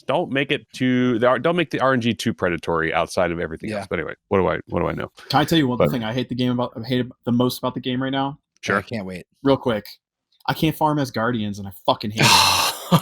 don't make the RNG too predatory outside of everything else. But anyway, what do I know? Can I tell you one thing I hate the most about the game right now? Sure. I can't wait. Real quick. I can't farm as Guardians, and I fucking hate it.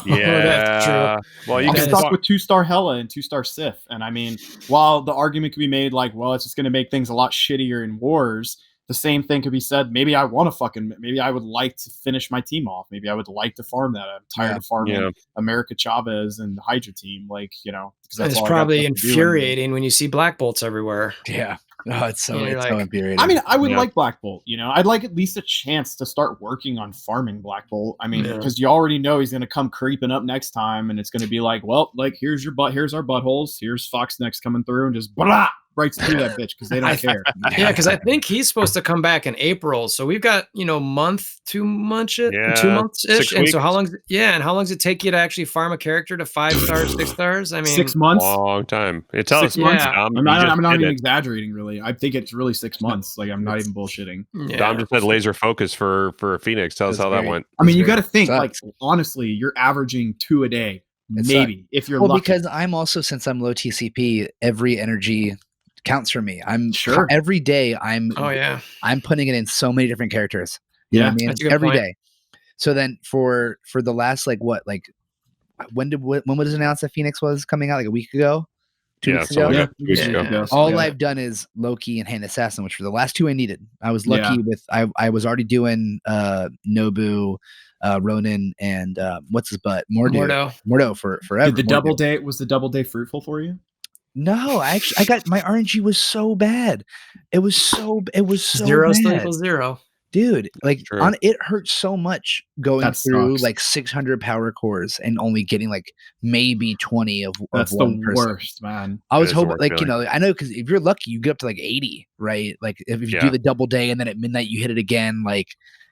Yeah, that's true. Well, you I'm can stuck with 2-star Hella and 2-star Sif. And I mean, while the argument could be made like, well, it's just going to make things a lot shittier in wars, the same thing could be said. Maybe I would like to finish my team off. Maybe I would like to farm that. I'm tired of farming America Chavez and the Hydra team. Like, because that's it's probably infuriating when you see Black Bolts everywhere. Yeah. Oh, it's so infuriating. I mean, I would like Black Bolt, I'd like at least a chance to start working on farming Black Bolt. I mean, because you already know he's going to come creeping up next time, and it's going to be like, well, like, here's our buttholes. Here's Fox Next coming through and just blah, right through that bitch because they don't care. Yeah, because I think he's supposed to come back in April. So we've got, 2 months ish. And so how long does it take you to actually farm a character to 5 stars, 6 stars? I mean, 6 months. Long time. It tells 6 months. Yeah. I'm not even exaggerating, really. I think it's really 6 months. Like, I'm not even bullshitting. Yeah. Dom just had laser focus for Phoenix. Tell us how that went. I mean, you got to think, like, honestly, you're averaging 2 a day. Maybe if you're lucky. Because I'm also, since I'm low TCP, every energy counts for me. I'm sure every day I'm putting it in so many different characters. You know what I mean? Every day. So then for the last when was it announced that Phoenix was coming out? Like a week ago? 2 weeks ago? Like 2 weeks ago. All I've done is Loki and Hand Assassin, which were the last 2 I needed. I was lucky with I was already doing Nobu, Ronin, and what's his butt? Mordo for forever. Was the double day fruitful for you? No, I got my RNG was so bad. It was so zero bad. zero. Dude, like it hurts so much going through sucks. like 600 power cores and only getting like maybe 20 of that's one the person. Worst, man. I was hoping I know because if you're lucky, you get up to like 80, right? Like if you do the double day and then at midnight you hit it again, like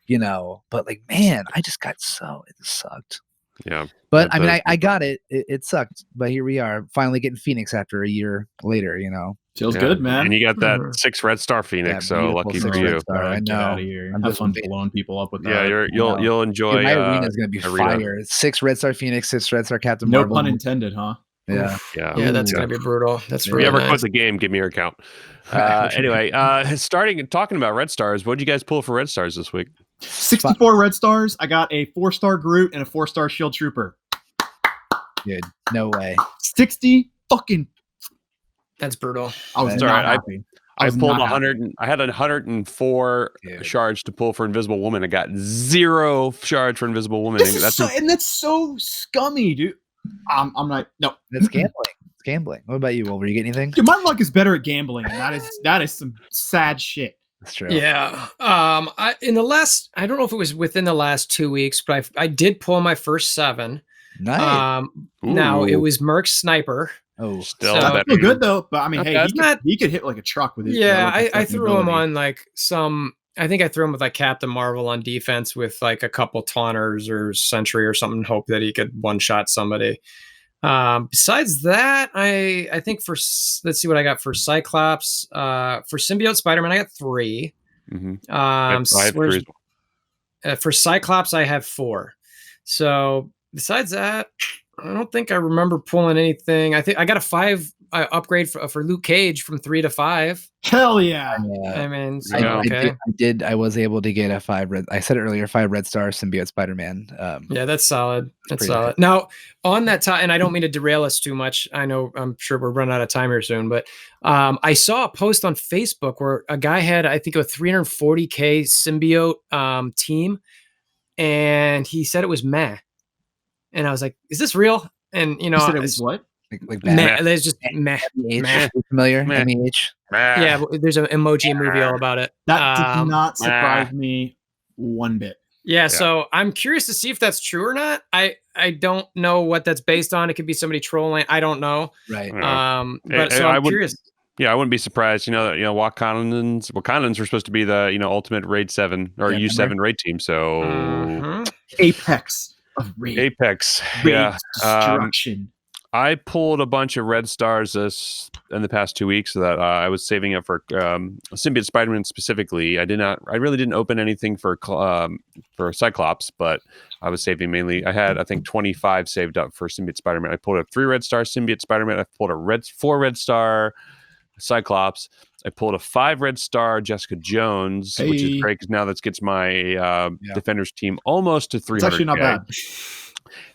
But like, man, it sucked. Yeah. But I mean, I got it. It sucked, but here we are, finally getting Phoenix after a year later. Feels good, man. And you got that 6 red star Phoenix, so lucky for you. I know. Get out of here. I'm just blowing people up with that. Yeah, you'll enjoy. My arena is going to be fire. 6 red star Phoenix, 6 red star Captain Marvel. No pun intended, huh? Yeah. That's going to be brutal. That's if you ever quit the game, give me your account. Anyway, talking about red stars, what did you guys pull for red stars this week? 64 red stars. I got a 4-star Groot and a 4-star Shield Trooper. Dude, no way. 60 fucking. That's brutal. I was not happy. I pulled 100. I had 104 shards to pull for Invisible Woman. I got 0 shards for Invisible Woman. That's so scummy, dude. I'm not. No, that's gambling. It's gambling. What about you, Wolver? You get anything? Dude, my luck is better at gambling, and that is some sad shit. That's true. Yeah. I don't know if it was within the last 2 weeks, but I did pull my first 7. Nice. Now it was Merc's Sniper. Oh, still good though. But I mean, hey, he could hit like a truck with his. Yeah, I threw him on like some. I think I threw him with like Captain Marvel on defense with like a couple taunters or Sentry or something. Hope that he could one shot somebody. Besides that, I think let's see what I got for Cyclops. For Symbiote Spider-Man, I got 3. Mm-hmm. I had 3 as well. For Cyclops, I have 4. So besides that, I don't think I remember pulling anything. I think I got a 5 upgrade for Luke Cage from 3 to 5. Hell yeah! I mean, I was able to get a 5 red. I said it earlier, 5 red star symbiote Spider-Man. That's solid. That's solid. Now on that time, and I don't mean to derail us too much. I'm sure we're running out of time here soon, but I saw a post on Facebook where a guy had, I think, a 340k symbiote team, and he said it was meh. And I was like, "Is this real?" And you said it was what? Like meh. There's just meh. Meh. Familiar? Meh. MEH. Yeah, there's an emoji movie all about it. That did not surprise me one bit. Yeah, so I'm curious to see if that's true or not. I don't know what that's based on. It could be somebody trolling. I don't know. Right. But so I'm curious. Yeah, I wouldn't be surprised. Wakandans were supposed to be the ultimate raid 7 or U7 raid team. So Apex of raid. Apex. Raid destruction. I pulled a bunch of red stars in the past 2 weeks so that I was saving up for Symbiote Spider-Man specifically. I really didn't open anything for Cyclops, but I was saving mainly. I had, I think, 25 saved up for Symbiote Spider-Man. I pulled a 3 red star Symbiote Spider-Man. I pulled a 4 red star Cyclops. I pulled a 5 red star Jessica Jones, which is great because now that gets my Defenders team almost to 300. It's actually not bad.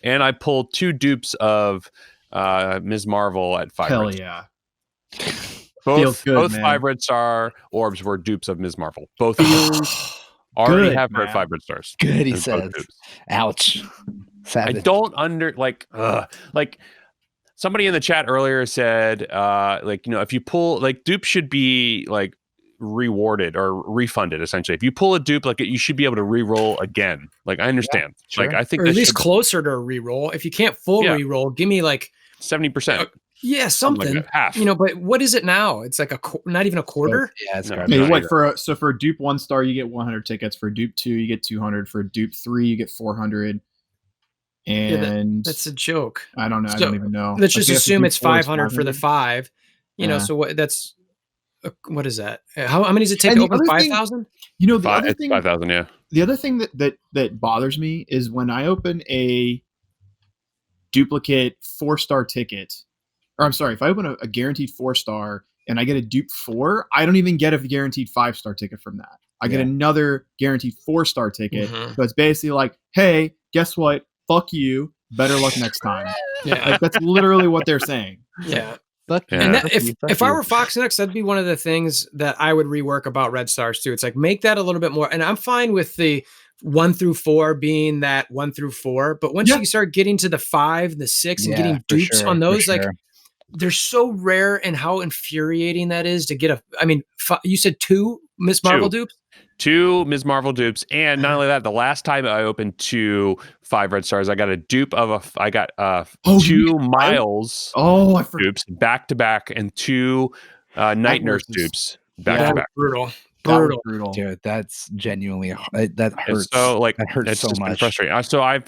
And I pulled 2 dupes of Ms. Marvel at 5 Hell red yeah. Both good, 5 red star orbs were dupes of Ms. Marvel. Both of them already Good, have her man. at 5 red stars. Good, he And both says. dupes. Ouch. I Savage. don't like somebody in the chat earlier said if you pull, like, dupes should be like rewarded or refunded essentially. If you pull a dupe, like, you should be able to re-roll again. Like, I understand. Sure. Like, I think or at this least closer to a reroll. If you can't full reroll, give me like 70%. something. Like half. But what is it now? It's like not even a quarter. Yeah, it's No. garbage. Hey, Not what for dupe 1 star you get 100 tickets, for dupe 2 you get 200, for dupe 3 you get 400, and That's a joke. I don't know. I don't even know. Let's just Like, assume it's 500 for the 500. 5. So what? That's what is that? How many does it take And to the open other thing- 5,000? You know, the other It's thing 5,000, yeah. the other thing that bothers me is when I open a duplicate 4-star ticket, or I'm sorry, if I open a guaranteed 4-star and I get a dupe 4, I don't even get a guaranteed 5-star ticket from that. I get another guaranteed 4-star ticket. Mhm. So it's basically like, hey, guess what? Fuck you. Better luck next time. Yeah. Like, that's literally what they're saying. Yeah. Fuck Yeah. you, And fuck you, fuck if I you. were Fox Next, that'd be one of the things that I would rework about Red Stars too. It's like, make that a little bit more. And I'm fine with the 1 through 4 being that 1 through 4. But once you start getting to the 5, the 6, and getting for dupes sure, on for those, like, sure. they're so rare, and how infuriating that is to get you said 2 Miss Marvel 2. dupes? 2 Ms. Marvel dupes, and not only that, the last time I opened 2 5 red stars, I got a dupe of I got 2 Miles I forgot. dupes back to back, and 2 Night Nurse dupes back to back. Brutal. That was Brutal. brutal. Dude, that's genuinely that hurts. So, like, that hurts it's so just been much. frustrating. So I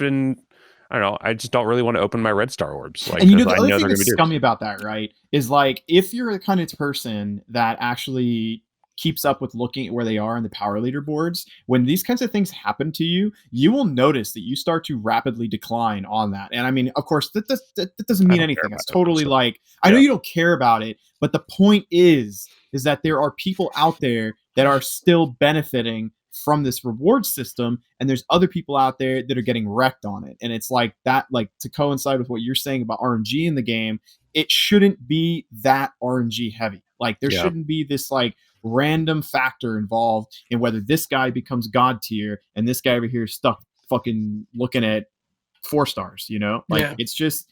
just don't really want to open my red star orbs. Like, And you know, 'cause the I other know thing they're that's gonna be dupes. scummy about that, right, is like, if you're the kind of person that actually keeps up with looking at where they are in the power leaderboards, when these kinds of things happen to you, you will notice that you start to rapidly decline on that. And I mean, of course, that doesn't mean anything. It's totally like, I know you don't care about it, but the point is that there are people out there that are still benefiting from this reward system, and there's other people out there that are getting wrecked on it. And it's like that, like, to coincide with what you're saying about RNG in the game, it shouldn't be that RNG heavy. Like, there shouldn't be this like random factor involved in whether this guy becomes god tier and this guy over here is stuck fucking looking at 4 stars, you know? Like, it's just,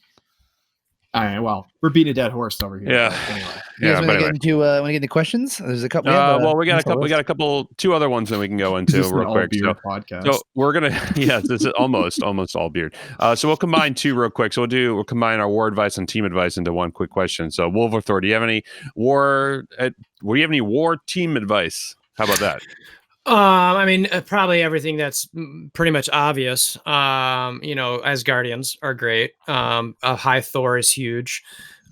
all right, well, we're beating a dead horse over here. Yeah. But anyway. You guys but want to anyway. get into questions? There's a couple. We got a couple, 2 other ones that we can go into Is this real an quick. all-beer podcast? So we're gonna, yes, this is almost all beard. So we'll combine 2 real quick. So we'll combine our war advice and team advice into one quick question. So WolverThor, do you have any war team advice? How about that? Probably everything that's pretty much obvious. Asgardians are great. A high Thor is huge.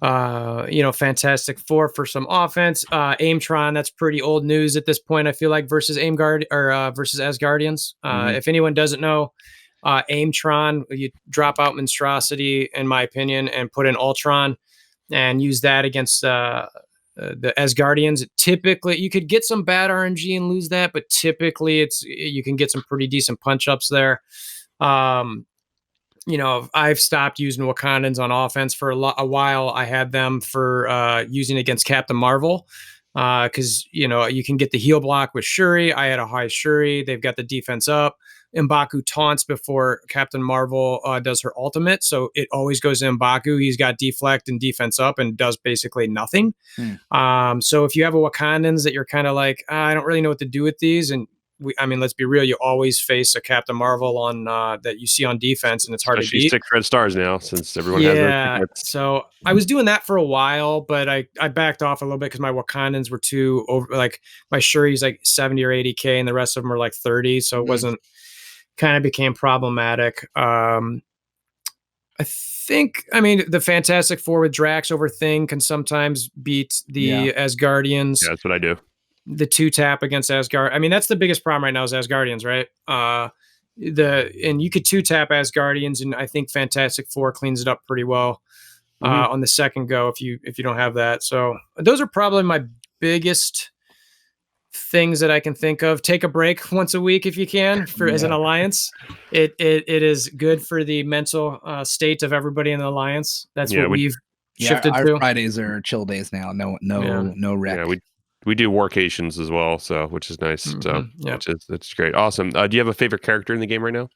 Fantastic Four for some offense. Aimtron, that's pretty old news at this point, I feel like, versus versus Asgardians. If anyone doesn't know, Aimtron, you drop out Monstrosity, in my opinion, and put in Ultron and use that against the Asgardians. Typically, you could get some bad RNG and lose that, but typically you can get some pretty decent punch ups there. I've stopped using Wakandans on offense for a while. I had them for using against Captain Marvel because you can get the heal block with Shuri. I had a high Shuri. They've got the defense up. M'Baku taunts before Captain Marvel does her ultimate, so it always goes to M'Baku. He's got deflect and defense up and does basically nothing. So if you have a Wakandans that you're kind of like, I don't really know what to do with these, and let's be real, you always face a Captain Marvel on that you see on defense, and it's hard to beat. 6 red stars now, since everyone has their secrets. So I was doing that for a while, but I backed off a little bit because my Wakandans were too over. Like, my Shuri's like 70 or 80K, and the rest of them are like 30, so it wasn't. Kind of became problematic. I think, I mean, the Fantastic Four with Drax over Thing can sometimes beat the Asgardians. Yeah, that's what I do. The 2-tap against Asgard. I mean, that's the biggest problem right now is Asgardians, right? And you could 2-tap Asgardians, and I think Fantastic Four cleans it up pretty well on the second go if you don't have that. So those are probably my biggest things that I can think of. Take a break once a week if you can as an alliance. It is good for the mental state of everybody in the alliance. That's what we've shifted our to. Fridays are chill days now. No wreck. Yeah, we do workations as well, so which is nice. So it's great. Awesome. Do you have a favorite character in the game right now?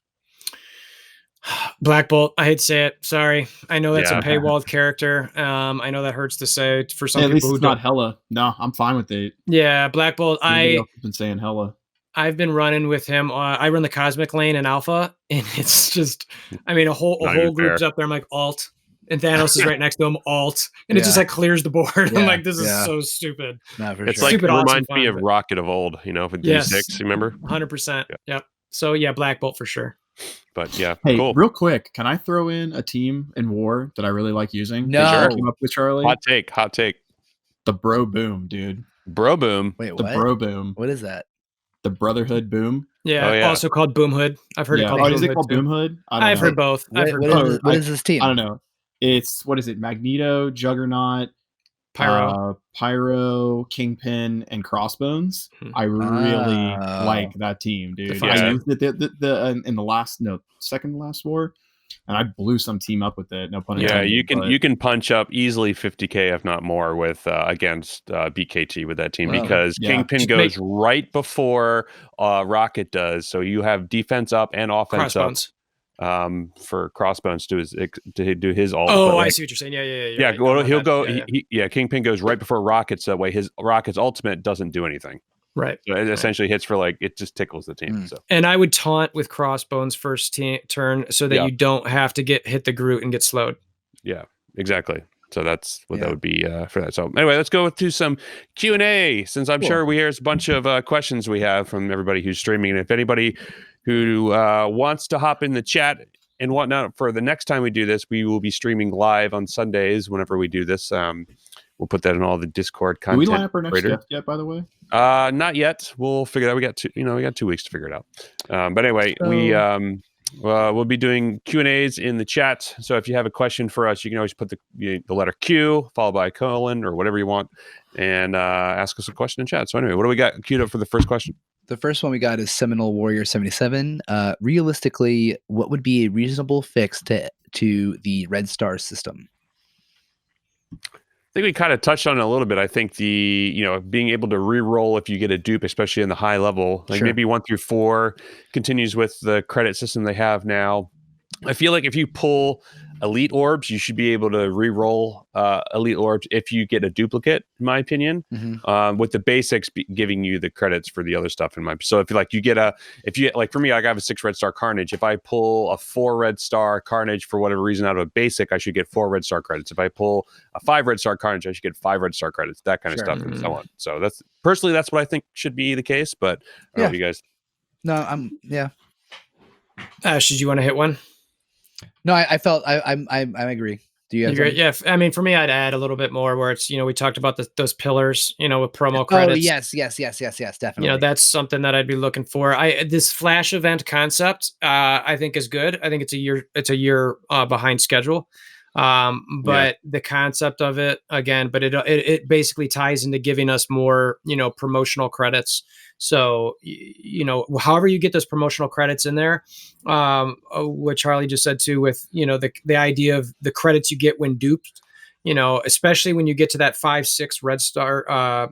Black Bolt. I hate to say it. Sorry. I know that's a paywalled character. I know that hurts to say for some people. At least it's not Hella. No, I'm fine with it. Yeah, Black Bolt. I've been saying Hella. I've been running with him. I run the Cosmic lane in Alpha, and it's just, I mean, a whole group's up there. I'm like Alt, and Thanos is right next to him, Alt, and it just like clears the board. I'm like, this is so stupid. It's like it reminds me of Rocket of old, for D6. Remember? 100%. Yep. So yeah, Black Bolt for sure. But yeah, hey, cool. Real quick, can I throw in a team in War that I really like using? No, sure. Came up with Charlie. Hot take. The Bro Boom, dude. Bro Boom. Wait, the what? Bro Boom. What is that? The Brotherhood Boom. Yeah, also called Boom Hood. I've heard it called. Is it called Boom Hood? I've heard both. What is this team? I don't know. It's what is it? Magneto, Juggernaut, Pyro, Kingpin, and Crossbones. I really like that team, dude. I used it in the second to last war, and I blew some team up with it. No pun intended. Yeah, you can punch up easily 50K if not more with against BKT with that team because Kingpin goes right before Rocket does, so you have defense up and offense up. For Crossbones to do his ult. Oh, I see what you're saying. Yeah. Yeah, well, he'll go. Kingpin goes right before Rockets. That way, his Rocket's ultimate doesn't do anything. Right. So it essentially hits for it just tickles the team. So. And I would taunt with Crossbones first turn so that you don't have to hit the Groot and get slowed. Yeah, exactly. So that's what that would be for that. So anyway, let's go through some Q&A since I'm sure there's a bunch of questions we have from everybody who's streaming. And if anybody who wants to hop in the chat and whatnot for the next time we do this, we will be streaming live on Sundays whenever we do this. We'll put that in all the Discord content. Do we line up our next guest yet, by the way? Not yet. We'll figure it out. We got 2 weeks to figure it out. But anyway, we'll be doing Q&As in the chat. So if you have a question for us, you can always put the letter Q followed by a colon or whatever you want and ask us a question in chat. So anyway, what do we got queued up for the first question? The first one we got is Seminole Warrior 77. Realistically, what would be a reasonable fix to the Red Star system? I think we kind of touched on it a little bit. I think being able to re-roll if you get a dupe, especially in the high level, maybe 1 through 4 continues with the credit system they have now. I feel like if you pull elite orbs, you should be able to re-roll elite orbs if you get a duplicate, in my opinion, with the basics giving you the credits for the other stuff. So if for me, I have a 6 Red Star Carnage. If I pull a 4 Red Star Carnage for whatever reason out of a basic, I should get 4 Red Star credits. If I pull a 5 Red Star Carnage, I should get 5 Red Star credits, that kind of stuff and so on. So that's what I think should be the case, but I don't know if you guys. No, Ash, did you want to hit one? No, I felt I agree. Do you agree? Yeah, I mean, for me, I'd add a little bit more where it's we talked about those pillars, with promo credits. Oh yes, definitely. That's something that I'd be looking for. This flash event concept, I think is good. I think it's a year behind schedule. But the concept of it again, but it basically ties into giving us more, promotional credits. So, however you get those promotional credits in there, what Charlie just said too, with, the idea of the credits you get when duped, especially when you get to that 5-6 Red Star,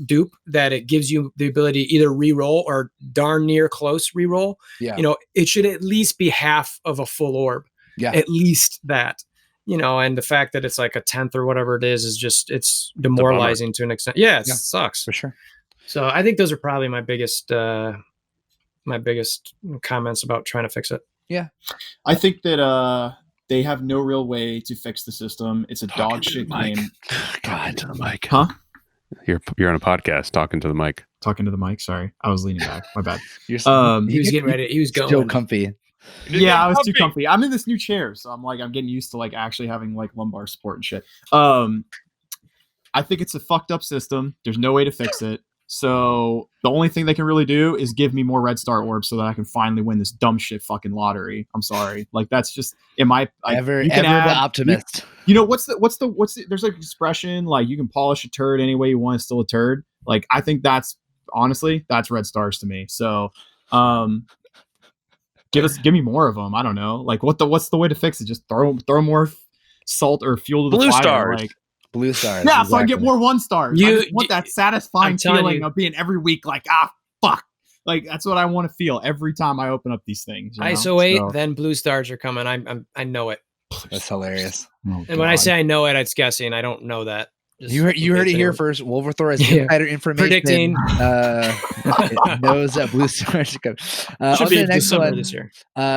dupe, that it gives you the ability to either re-roll or darn near close re-roll. Yeah. It should at least be half of a full orb. Yeah. At least that. And the fact that it's like a 10th or whatever it is just, it's demoralizing to an extent. Yeah, it sucks. For sure. So I think those are probably my biggest comments about trying to fix it. Yeah. I think that they have no real way to fix the system. It's a dog shit game. God, to the mic. Huh? You're on a podcast talking to the mic. Talking to the mic. Sorry. I was leaning back. My bad. He was getting ready. He was going. Still comfy. Yeah, I was too comfy. I'm in this new chair, so I'm getting used to like actually having like lumbar support and shit. I think it's a fucked up system. There's no way to fix it. So the only thing they can really do is give me more red star orbs so that I can finally win this dumb shit fucking lottery. I'm sorry. Like that's just ever the optimist. You know what's the there's like expression like you can polish a turd any way you want, it's still a turd. Like I think that's honestly that's red stars to me. So give me more of them. I don't know. Like what's the way to fix it? Just throw more salt or fuel to the blue fire. Stars. Like Blue stars. yeah, exactly. so I get more 1 stars. I just want that satisfying feeling of being every week like, fuck. Like that's what I want to feel every time I open up these things. You know? ISO 8, then blue stars are coming. I know it. That's hilarious. Oh, and when I say I know it, it's guessing. I don't know that. Just you heard it here first. WolverThor has insider information. Predicting. It knows that blue stars are coming. Should be the next December one. this year.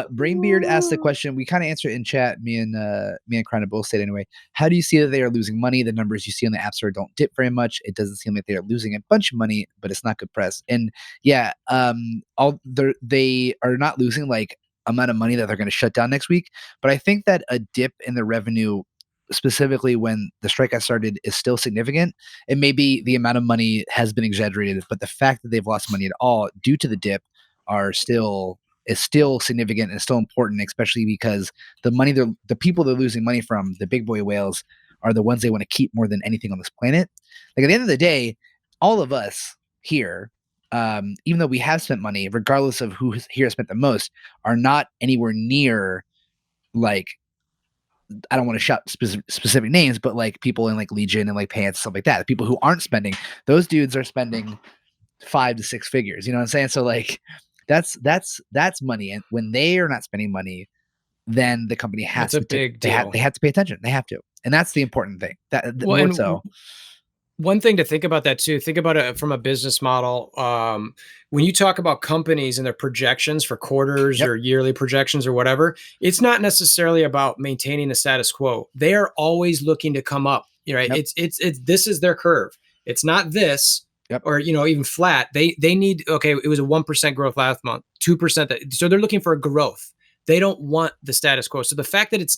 Brainbeard asked the question. We kind of answered it in chat. Me and Crown both said anyway. How do you see that they are losing money? The numbers you see on the App Store don't dip very much. It doesn't seem like they are losing a bunch of money, but it's not good press. And yeah, they are not losing like amount of money that they're going to shut down next week. But I think that a dip in the revenue, specifically when the strike got started, is still significant. And maybe the amount of money has been exaggerated, but the fact that they've lost money at all due to the dip is still significant and still important, especially because the people they're losing money from, the big boy whales, are the ones they want to keep more than anything on this planet. Like at the end of the day, all of us here, even though we have spent money, regardless of who here has spent the most, are not anywhere near like, I don't want to shout specific names, but like people in like Legion and like Pants, stuff like that. The people who aren't spending, those dudes are spending 5 to 6 figures. You know what I'm saying? So like that's money. And when they are not spending money, then the company has to big they have to pay attention. They have to. And that's the important thing. One thing to think about that too, think about it from a business model. When you talk about companies and their projections for quarters or yearly projections or whatever, it's not necessarily about maintaining the status quo. They are always looking to come up, right? Yep. It's this is their curve. It's not this or, even flat. They need, okay, it was a 1% growth last month, 2%. So they're looking for a growth. They don't want the status quo. So the fact that it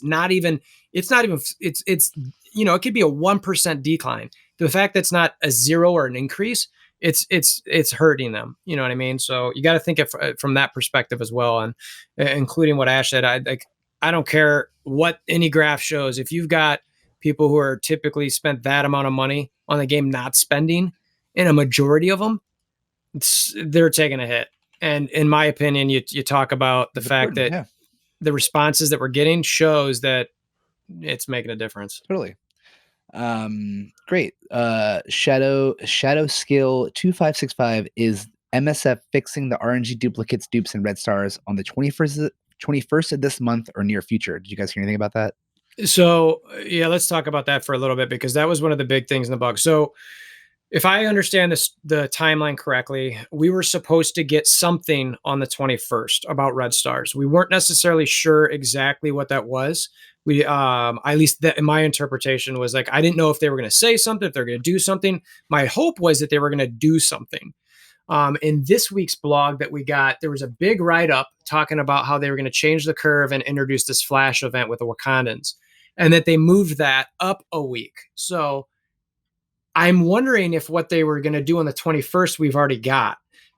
could be a 1% decline. The fact that it's not a 0 or an increase, it's hurting them. You know what I mean? So you got to think from that perspective as well. And including what Ash said, I don't care what any graph shows. If you've got people who are typically spent that amount of money on the game not spending, and a majority of them, they're taking a hit. And in my opinion, you talk about the fact that the responses that we're getting shows that it's making a difference. Totally. Great. Shadow Skill 2565 is MSF fixing the RNG duplicates, dupes, and red stars on the 21st of this month or near future. Did you guys hear anything about that? So yeah, let's talk about that for a little bit, because that was one of the big things in the bug. So if I understand the timeline correctly, we were supposed to get something on the 21st about red stars. We weren't necessarily sure exactly what that was. We, at least in my interpretation was like, I didn't know if they were going to say something, if they're going to do something. My hope was that they were going to do something. In this week's blog that we got, there was a big write-up talking about how they were going to change the curve and introduce this flash event with the Wakandans, and that they moved that up a week. So I'm wondering if what they were going to do on the 21st, we've already got.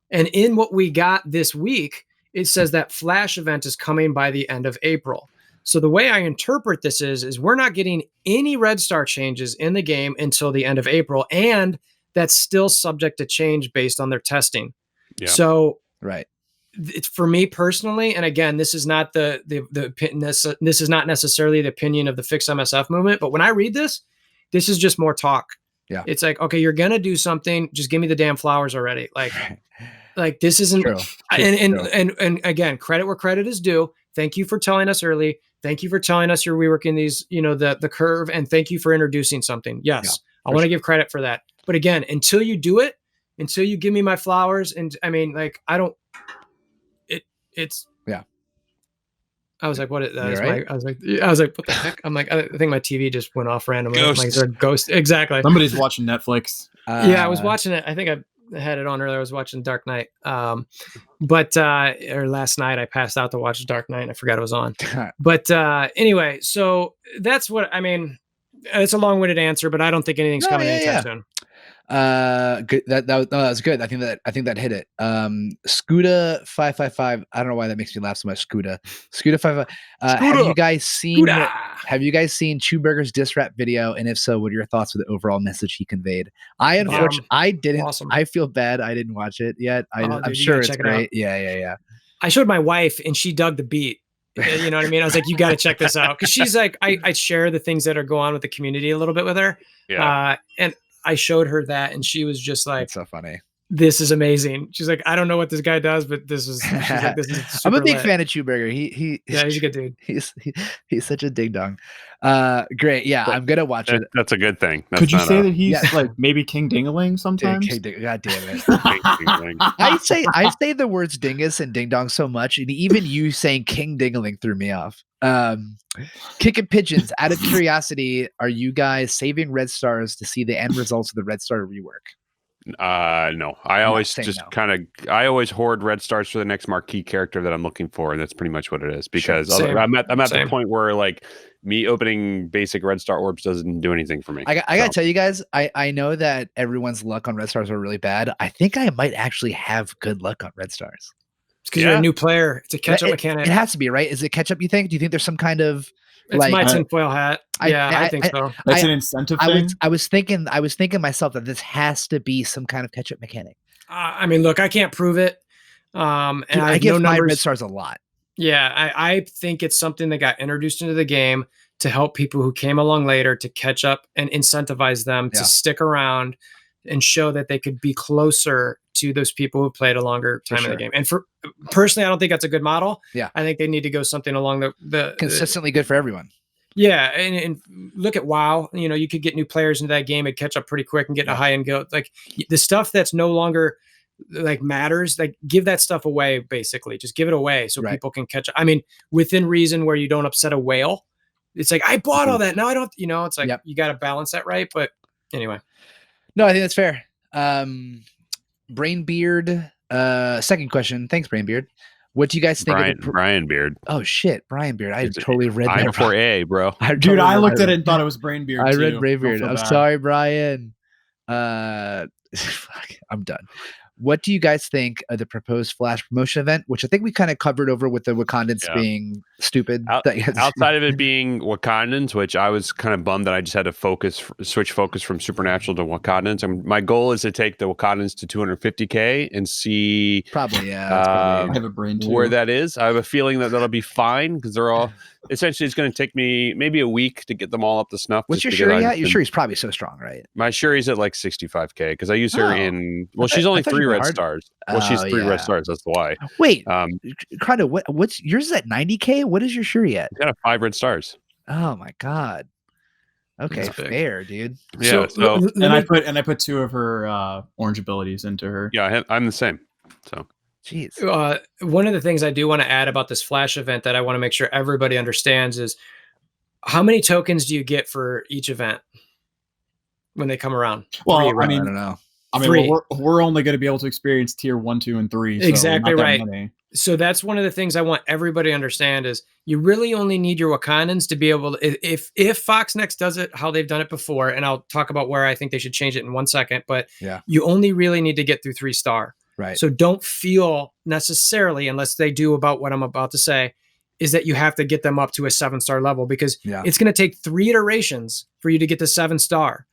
And in what we got this week, it says that flash event is coming by the end of April. So the way I interpret this is we're not getting any red star changes in the game until the end of April. And that's still subject to change based on their testing. Yeah. So right. It's for me personally. And again, this is not this is not necessarily the opinion of the Fix MSF movement, but when I read this is just more talk. Yeah. It's like, okay, you're going to do something. Just give me the damn flowers already. Like this isn't, True. And again, credit where credit is due. Thank you for telling us early. Thank you for telling us you're reworking these, the curve, and thank you for introducing something. Yes. I want to give credit for that. But again, until you do it, until you give me my flowers, and I mean, like, it's I was like, what? Right? I was like, what the heck? I'm like, I think my TV just went off randomly. Ghost. I'm like, is there a ghost? Exactly. Somebody's watching Netflix. Yeah, I was watching it. I think had it on earlier. I was watching Dark Knight. But or last night I passed out to watch Dark Knight and I forgot it was on. But anyway, so that's what I mean. It's a long-winded answer, but I don't think anything's coming anytime soon. Good. That was good. I think that hit it. Scuda 555. I don't know why that makes me laugh so much. Scuda 555. Have you guys seen Chewburger's diss rap video? And if so, what are your thoughts with the overall message he conveyed? I unfortunately I didn't. Awesome. I feel bad. I didn't watch it yet. I'm sure it's great. Yeah. I showed my wife and she dug the beat. You know what I mean? I was like, you got to check this out. Cause she's like, I share the things that are going on with the community a little bit with her. Yeah. And I showed her that and she was just like, that's so funny. This is amazing. She's like, I don't know what this guy does, but this is I'm a big fan of Chewburger. He's a good dude. He's such a ding dong. Great. Yeah, I'm gonna watch it. That's a good thing. Could you say that he's like maybe King Dingaling sometimes? God damn it. I say the words dingus and ding dong so much, and even you saying King Dingaling threw me off. Kicking pigeons. Out of curiosity, are you guys saving red stars to see the end results of the Red Star rework? No. I always always hoard red stars for the next marquee character that I'm looking for, and that's pretty much what it is. Because I'm at the point where like me opening basic red star orbs doesn't do anything for me. I gotta tell you guys, I know that everyone's luck on red stars are really bad. I think I might actually have good luck on red stars. It's because you're a new player. It's a catch-up mechanic. It has to be, right? Is it catch-up, you think? Do you think there's some kind of it's my tinfoil hat. I think so. That's an incentive thing. I was thinking myself that this has to be some kind of catch-up mechanic. I mean, look, I can't prove it. And dude, I give my red stars a lot. Yeah, I think it's something that got introduced into the game to help people who came along later to catch up and incentivize them to stick around and show that they could be closer to those people who played a longer time in the game. And for personally, I don't think that's a good model. Yeah. I think they need to go something along the consistently good for everyone. Yeah. And look at WoW, you could get new players into that game and catch up pretty quick and get a high end go. Like the stuff that's no longer like matters, like give that stuff away, basically just give it away so people can catch up. I mean, within reason where you don't upset a whale. It's like, I bought all that. Now I don't, it's like, you got to balance that right. But anyway. No, I think that's fair. Brainbeard, second question. Thanks, Brainbeard. What do you guys think? Brian Beard. Oh shit, Brian Beard. I totally read that. before A, bro. Dude, I looked at it and thought it was Brainbeard. I read Brainbeard. I'm sorry, Brian. I'm done. What do you guys think of the proposed Flash promotion event, which I think we kind of covered over with the Wakandans being stupid? Outside of it being Wakandans, which I was kind of bummed that I just had to switch focus from Supernatural to Wakandans. My goal is to take the Wakandans to 250K and see I have a brain too. Where that is. I have a feeling that that'll be fine because they're all essentially it's going to take me maybe a week to get them all up to snuff. What's your Shuri at? Your Shuri's probably so strong, right? My Shuri's at like 65K because I use her in. Well, she's only 3 red stars. Well, she's 3 red stars. That's why. Wait, Crowder, what's yours is at 90K? What is your Shuri at? I got 5 red stars. Oh my god. Okay, fair, dude. Yeah. So and I put 2 of her orange abilities into her. Yeah, I'm the same. So. Jeez. One of the things I do want to add about this Flash event that I want to make sure everybody understands is how many tokens do you get for each event when they come around? Well, 3, I don't know. We're only going to be able to experience tier 1, 2, and 3. So exactly right. So that's one of the things I want everybody to understand is you really only need your Wakandans to be able to, if Fox Next does it how they've done it before, and I'll talk about where I think they should change it in 1 second, but you only really need to get through 3-star. Right. So don't feel necessarily, unless they do about what I'm about to say, is that you have to get them up to a 7-star level because it's going to take 3 iterations for you to get to 7-star,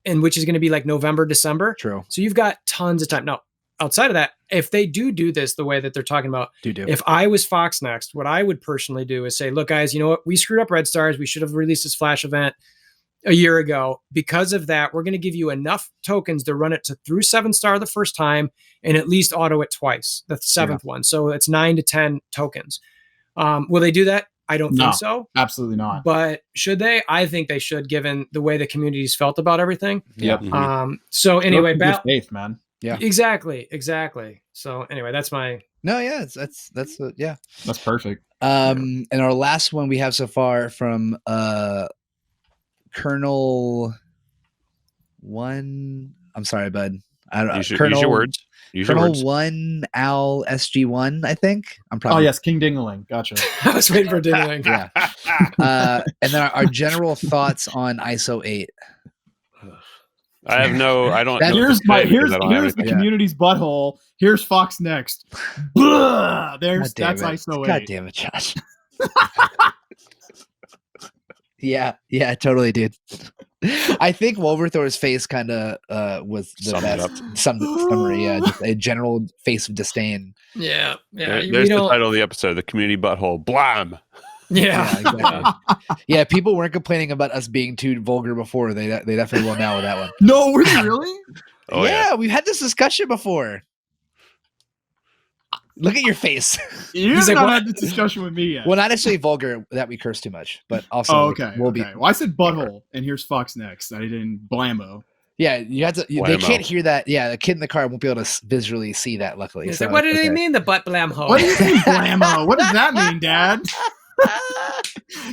and which is going to be like November, December. True. So you've got tons of time. Now, outside of that, if they do this the way that they're talking about, if I was Fox Next, what I would personally do is say, look, guys, you know what? We screwed up red stars. We should have released this Flash event a year ago. Because of that, we're going to give you enough tokens to run it through 7-star the first time and at least auto it twice, the 7th one. So it's 9 to 10 tokens. Will they do that? I don't think so. Absolutely not. But should they? I think they should, given the way the community's felt about everything. Yep. So anyway, faith, man. Yeah. Exactly. So anyway, that's my. No, yeah, that's perfect. And our last one we have so far from Colonel 1. I'm sorry, bud. I don't know. Use your words. Use your Colonel words. 1 Al SG1, I think. I'm Oh probably yes, King Dingaling. Gotcha. I was waiting for Dingling. yeah. And then our general thoughts on ISO 8. I have no. I don't. That- know what to say because I don't have Here's the anything. community's butthole. Here's Fox Next. Blah! That's God ISO 8. God damn it, Josh. Yeah, totally, dude. I think WolverThor's face kind of was the Summed it best summary. Yeah, just a general face of disdain. Yeah. There's the title of the episode: "The Community Butthole." Blam. Yeah. Exactly. Yeah, people weren't complaining about us being too vulgar before. They definitely will now with that one. No, were they really? Oh yeah. We've had this discussion before. Look at your face. You He's have like, not what? had this discussion with me yet. Well, not actually vulgar that we curse too much, but also Oh, like, okay. we'll okay. be. Well, I said butthole, and here's Fox Next. I didn't blammo. Yeah, you have to. They Blammo. can't hear that. Yeah, the kid in the car won't be able to visually see that. Luckily, He's so like, what do it's they okay. mean, the butt blam hole? What do you mean blammo? What does that mean, Dad?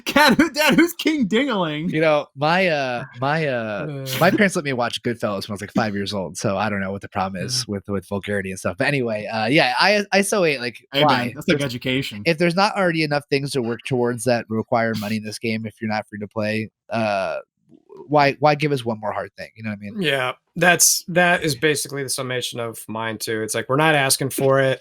Dad, who's King Dingaling? You know, my parents let me watch Goodfellas when I was like 5 years old, so I don't know what the problem is with vulgarity and stuff. But anyway, ISO 8, like, Hey, why? man, that's like education. If there's not already enough things to work towards that require money in this game, if you're not free to play, why give us one more hard thing? You know what I mean? Yeah, that is basically the summation of mine too. It's like we're not asking for it.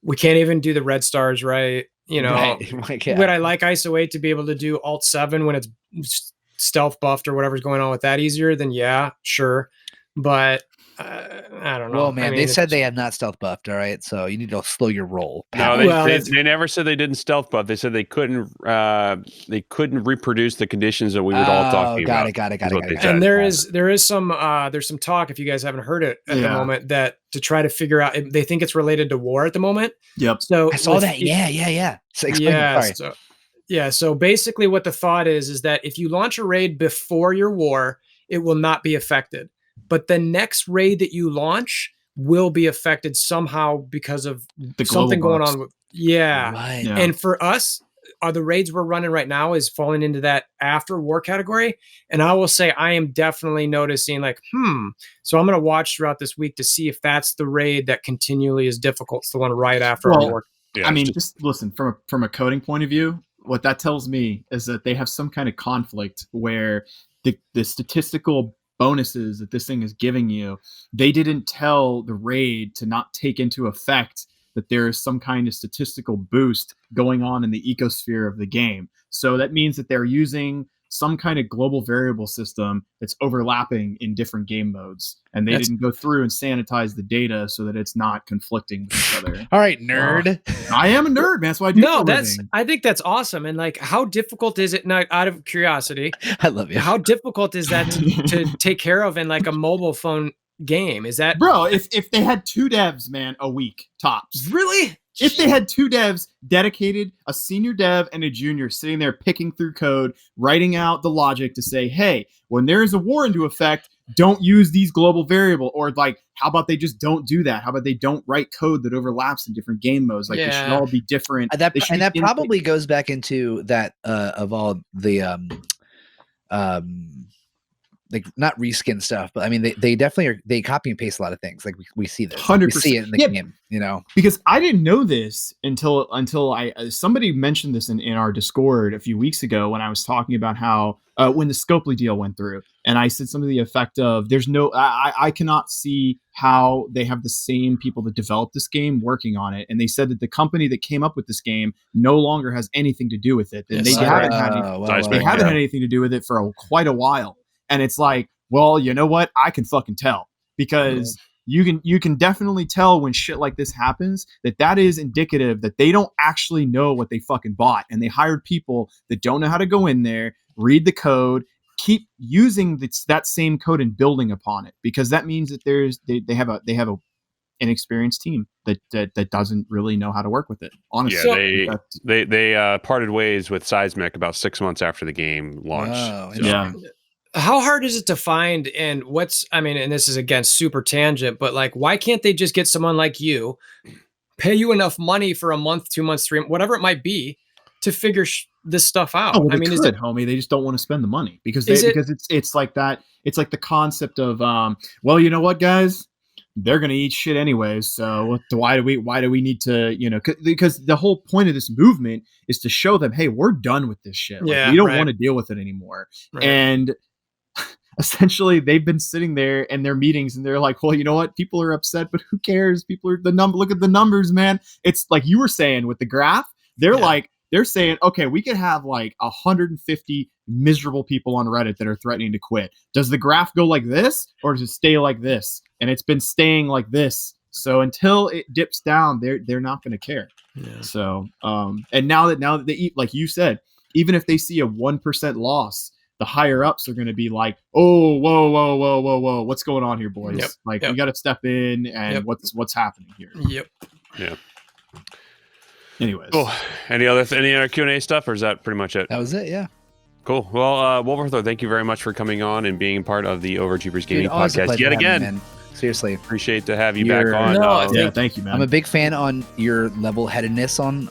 We can't even do the red stars right. You know, Right. Like, yeah. would I like ISO 8 to be able to do Alt 7 when it's stealth buffed or whatever's going on with that easier? Then yeah, sure. But I don't know. Well, man, I mean, they said they have not stealth buffed. All right, so you need to slow your roll. No, Well, they never said they didn't stealth buff. They said they couldn't reproduce the conditions that we were all talking about. Got it. And there's some talk, if you guys haven't heard it at the moment, that to try to figure out, they think it's related to war at the moment. Yep. So I saw that. Yeah. So explain it. Sorry. So basically what the thought is that if you launch a raid before your war, it will not be affected. But the next raid that you launch will be affected somehow because of something going on. Right. Yeah. And for us, the raids we're running right now is falling into that after war category. And I will say I am definitely noticing like, so I'm going to watch throughout this week to see if that's the raid that continually is difficult. It's the one right after our war. Yeah, I mean, just listen, from a coding point of view, what that tells me is that they have some kind of conflict where the statistical bonuses that this thing is giving you, they didn't tell the raid to not take into effect that there is some kind of statistical boost going on in the ecosphere of the game. So that means that they're using some kind of global variable system that's overlapping in different game modes. And they didn't go through and sanitize the data so that it's not conflicting with each other. All right, nerd. I am a nerd, man. That's why I do No, for a living. I think that's awesome. And like, how difficult is it, now, out of curiosity, I love you. how difficult is that to take care of in like a mobile phone game? Is that, bro, if they had 2 devs, man, a week tops. really? If they had 2 devs dedicated, a senior dev and a junior sitting there picking through code, writing out the logic to say, hey, when there is a war into effect, don't use these global variable. Or like, how about they just don't do that? How about they don't write code that overlaps in different game modes? Like they should all be different. That probably goes back into that of all the like not reskin stuff, but I mean they definitely they copy and paste a lot of things. Like we see this, 100%. we see it in the game, you know. Because I didn't know this until I somebody mentioned this in our Discord a few weeks ago when I was talking about how when the Scopely deal went through, and I said something to the effect of, "There's no, I cannot see how they have the same people that developed this game working on it." And they said that the company that came up with this game no longer has anything to do with it. And they haven't had anything to do with it for quite a while. And it's like, well, you know what? I can fucking tell, because you can definitely tell when shit like this happens that is indicative that they don't actually know what they fucking bought, and they hired people that don't know how to go in there, read the code, keep using that same code and building upon it, because that means that they have an inexperienced team that doesn't really know how to work with it. Honestly, they parted ways with Seismic about 6 months after the game launched. Oh, yeah. How hard is it to find, and and this is again super tangent, but like, why can't they just get someone like you, pay you enough money for a month, 2 months, 3, whatever it might be, to figure this stuff out? Oh, well, homie, they just don't want to spend the money because it's like that. It's like the concept of, well, you know what, guys, they're gonna eat shit anyways. So why do we need to, because the whole point of this movement is to show them, hey, we're done with this shit. Like, we don't want to deal with it anymore. Right. And essentially they've been sitting there in their meetings and they're like, well, you know what? People are upset, but who cares? People are look at the numbers, man. It's like you were saying with the graph, they're saying, okay, we could have like 150 miserable people on Reddit that are threatening to quit. Does the graph go like this or does it stay like this? And it's been staying like this. So until it dips down, they're not going to care. Yeah. So, and now that they eat, like you said, even if they see a 1% loss, the higher ups are going to be like, oh, whoa, what's going on here, boys? We got to step in and what's happening here. Yep. Yeah. Anyways, cool. Any other Q&A stuff, or is that pretty much it? That was it. Yeah. Cool. Well, WolverThor, thank you very much for coming on and being part of the Overachievers Gaming Podcast yet again. Man. Seriously, appreciate to have you back on. Thank you, man. I'm a big fan on your level-headedness on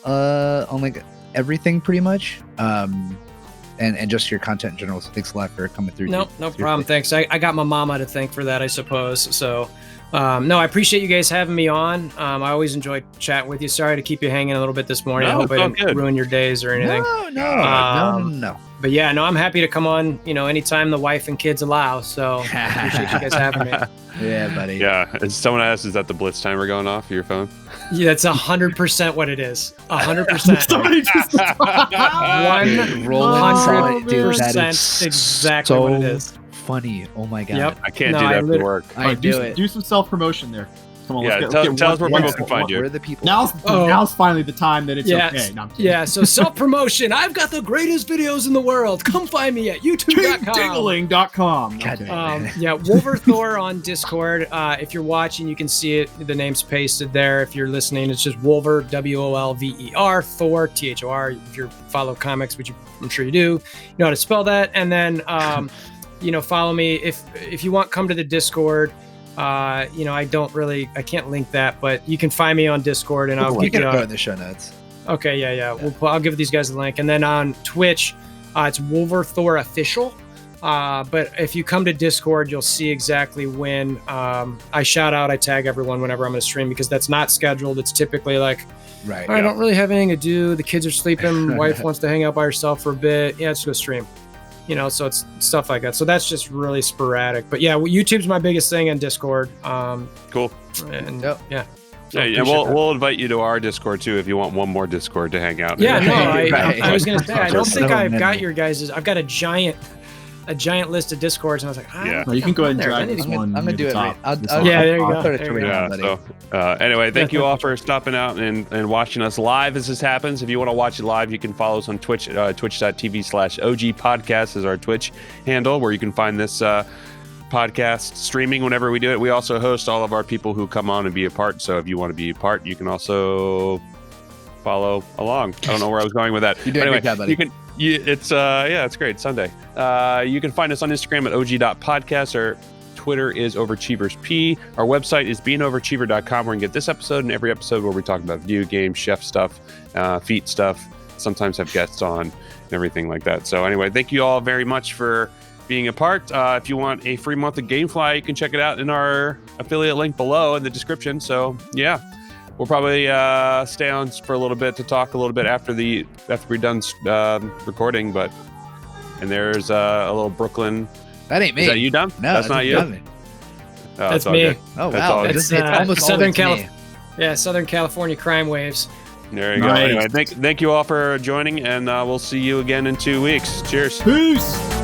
like everything, pretty much. And just your content in general. So thanks a lot for coming through. No problem. Thanks. I got my mama to thank for that, I suppose. So. No, I appreciate you guys having me on. I always enjoy chatting with you. Sorry to keep you hanging a little bit this morning. I hope I didn't ruin your days or anything. No. But yeah, no, I'm happy to come on, anytime the wife and kids allow. So I appreciate you guys having me. Yeah, buddy. Yeah. And someone asked, is that the Blitz timer going off of your phone? Yeah, that's 100% what it is. 100%. Somebody just 100% exactly what it is. Funny. Oh my god. Yep. I can't do that for work. Do some self-promotion there. Come on, let's tell us where people can find you. Where are the people? Now's finally the time that it's okay. No, so self-promotion. I've got the greatest videos in the world. Come find me at youtube.com. WolverThor on Discord. If you're watching, you can see it. The name's pasted there. If you're listening, it's just Wolver, WOLVER, Thor, THOR. If you follow comics, which I'm sure you do, you know how to spell that. And then follow me if you want. Come to the Discord. I can't link that, but you can find me on Discord, and I'll get it in the show notes. Okay, yeah. I'll give these guys the link, and then on Twitch, it's WolverThor Official. But if you come to Discord, you'll see exactly when I shout out, I tag everyone whenever I'm going to stream, because that's not scheduled. It's typically like, I don't really have anything to do. The kids are sleeping. Wife wants to hang out by herself for a bit. Yeah, let's go stream. So it's stuff like that. So that's just really sporadic. But yeah, YouTube's my biggest thing, and Discord. Cool. And yeah. So we'll invite you to our Discord too if you want one more Discord to hang out. Yeah, I was gonna say, I don't think I've got your guys'. I've got a giant list of Discords, and I was like, you can go ahead and drag this one. I'm gonna do it. There you go. Anyway, thank you all for stopping out and watching us live as this happens. If you want to watch it live, you can follow us on Twitch. Twitch.tv/OG Podcast is our Twitch handle, where you can find this podcast streaming whenever we do it. We also host all of our people who come on and be a part. So if you want to be a part, you can also follow along. I don't know where I was going with that. You're doing a great job, buddy. It's great. It's Sunday. You can find us on Instagram at og.podcast. Our Twitter is OverachieversP. Our website is beingoverachiever.com, where you can get this episode and every episode where we talk about video games, chef stuff, feet stuff, sometimes have guests on and everything like that. So anyway, thank you all very much for being a part. If you want a free month of Gamefly, you can check it out in our affiliate link below in the description. So yeah. We'll probably stay on for a little bit to talk a little bit after we're done recording. And there's a little Brooklyn. That ain't me. Is that you, Dom? No, that's not you. Oh, that's me. Good. Oh wow, it's almost Southern California. Yeah, Southern California crime waves. There you go. Anyway, thank you all for joining, and we'll see you again in 2 weeks. Cheers. Peace.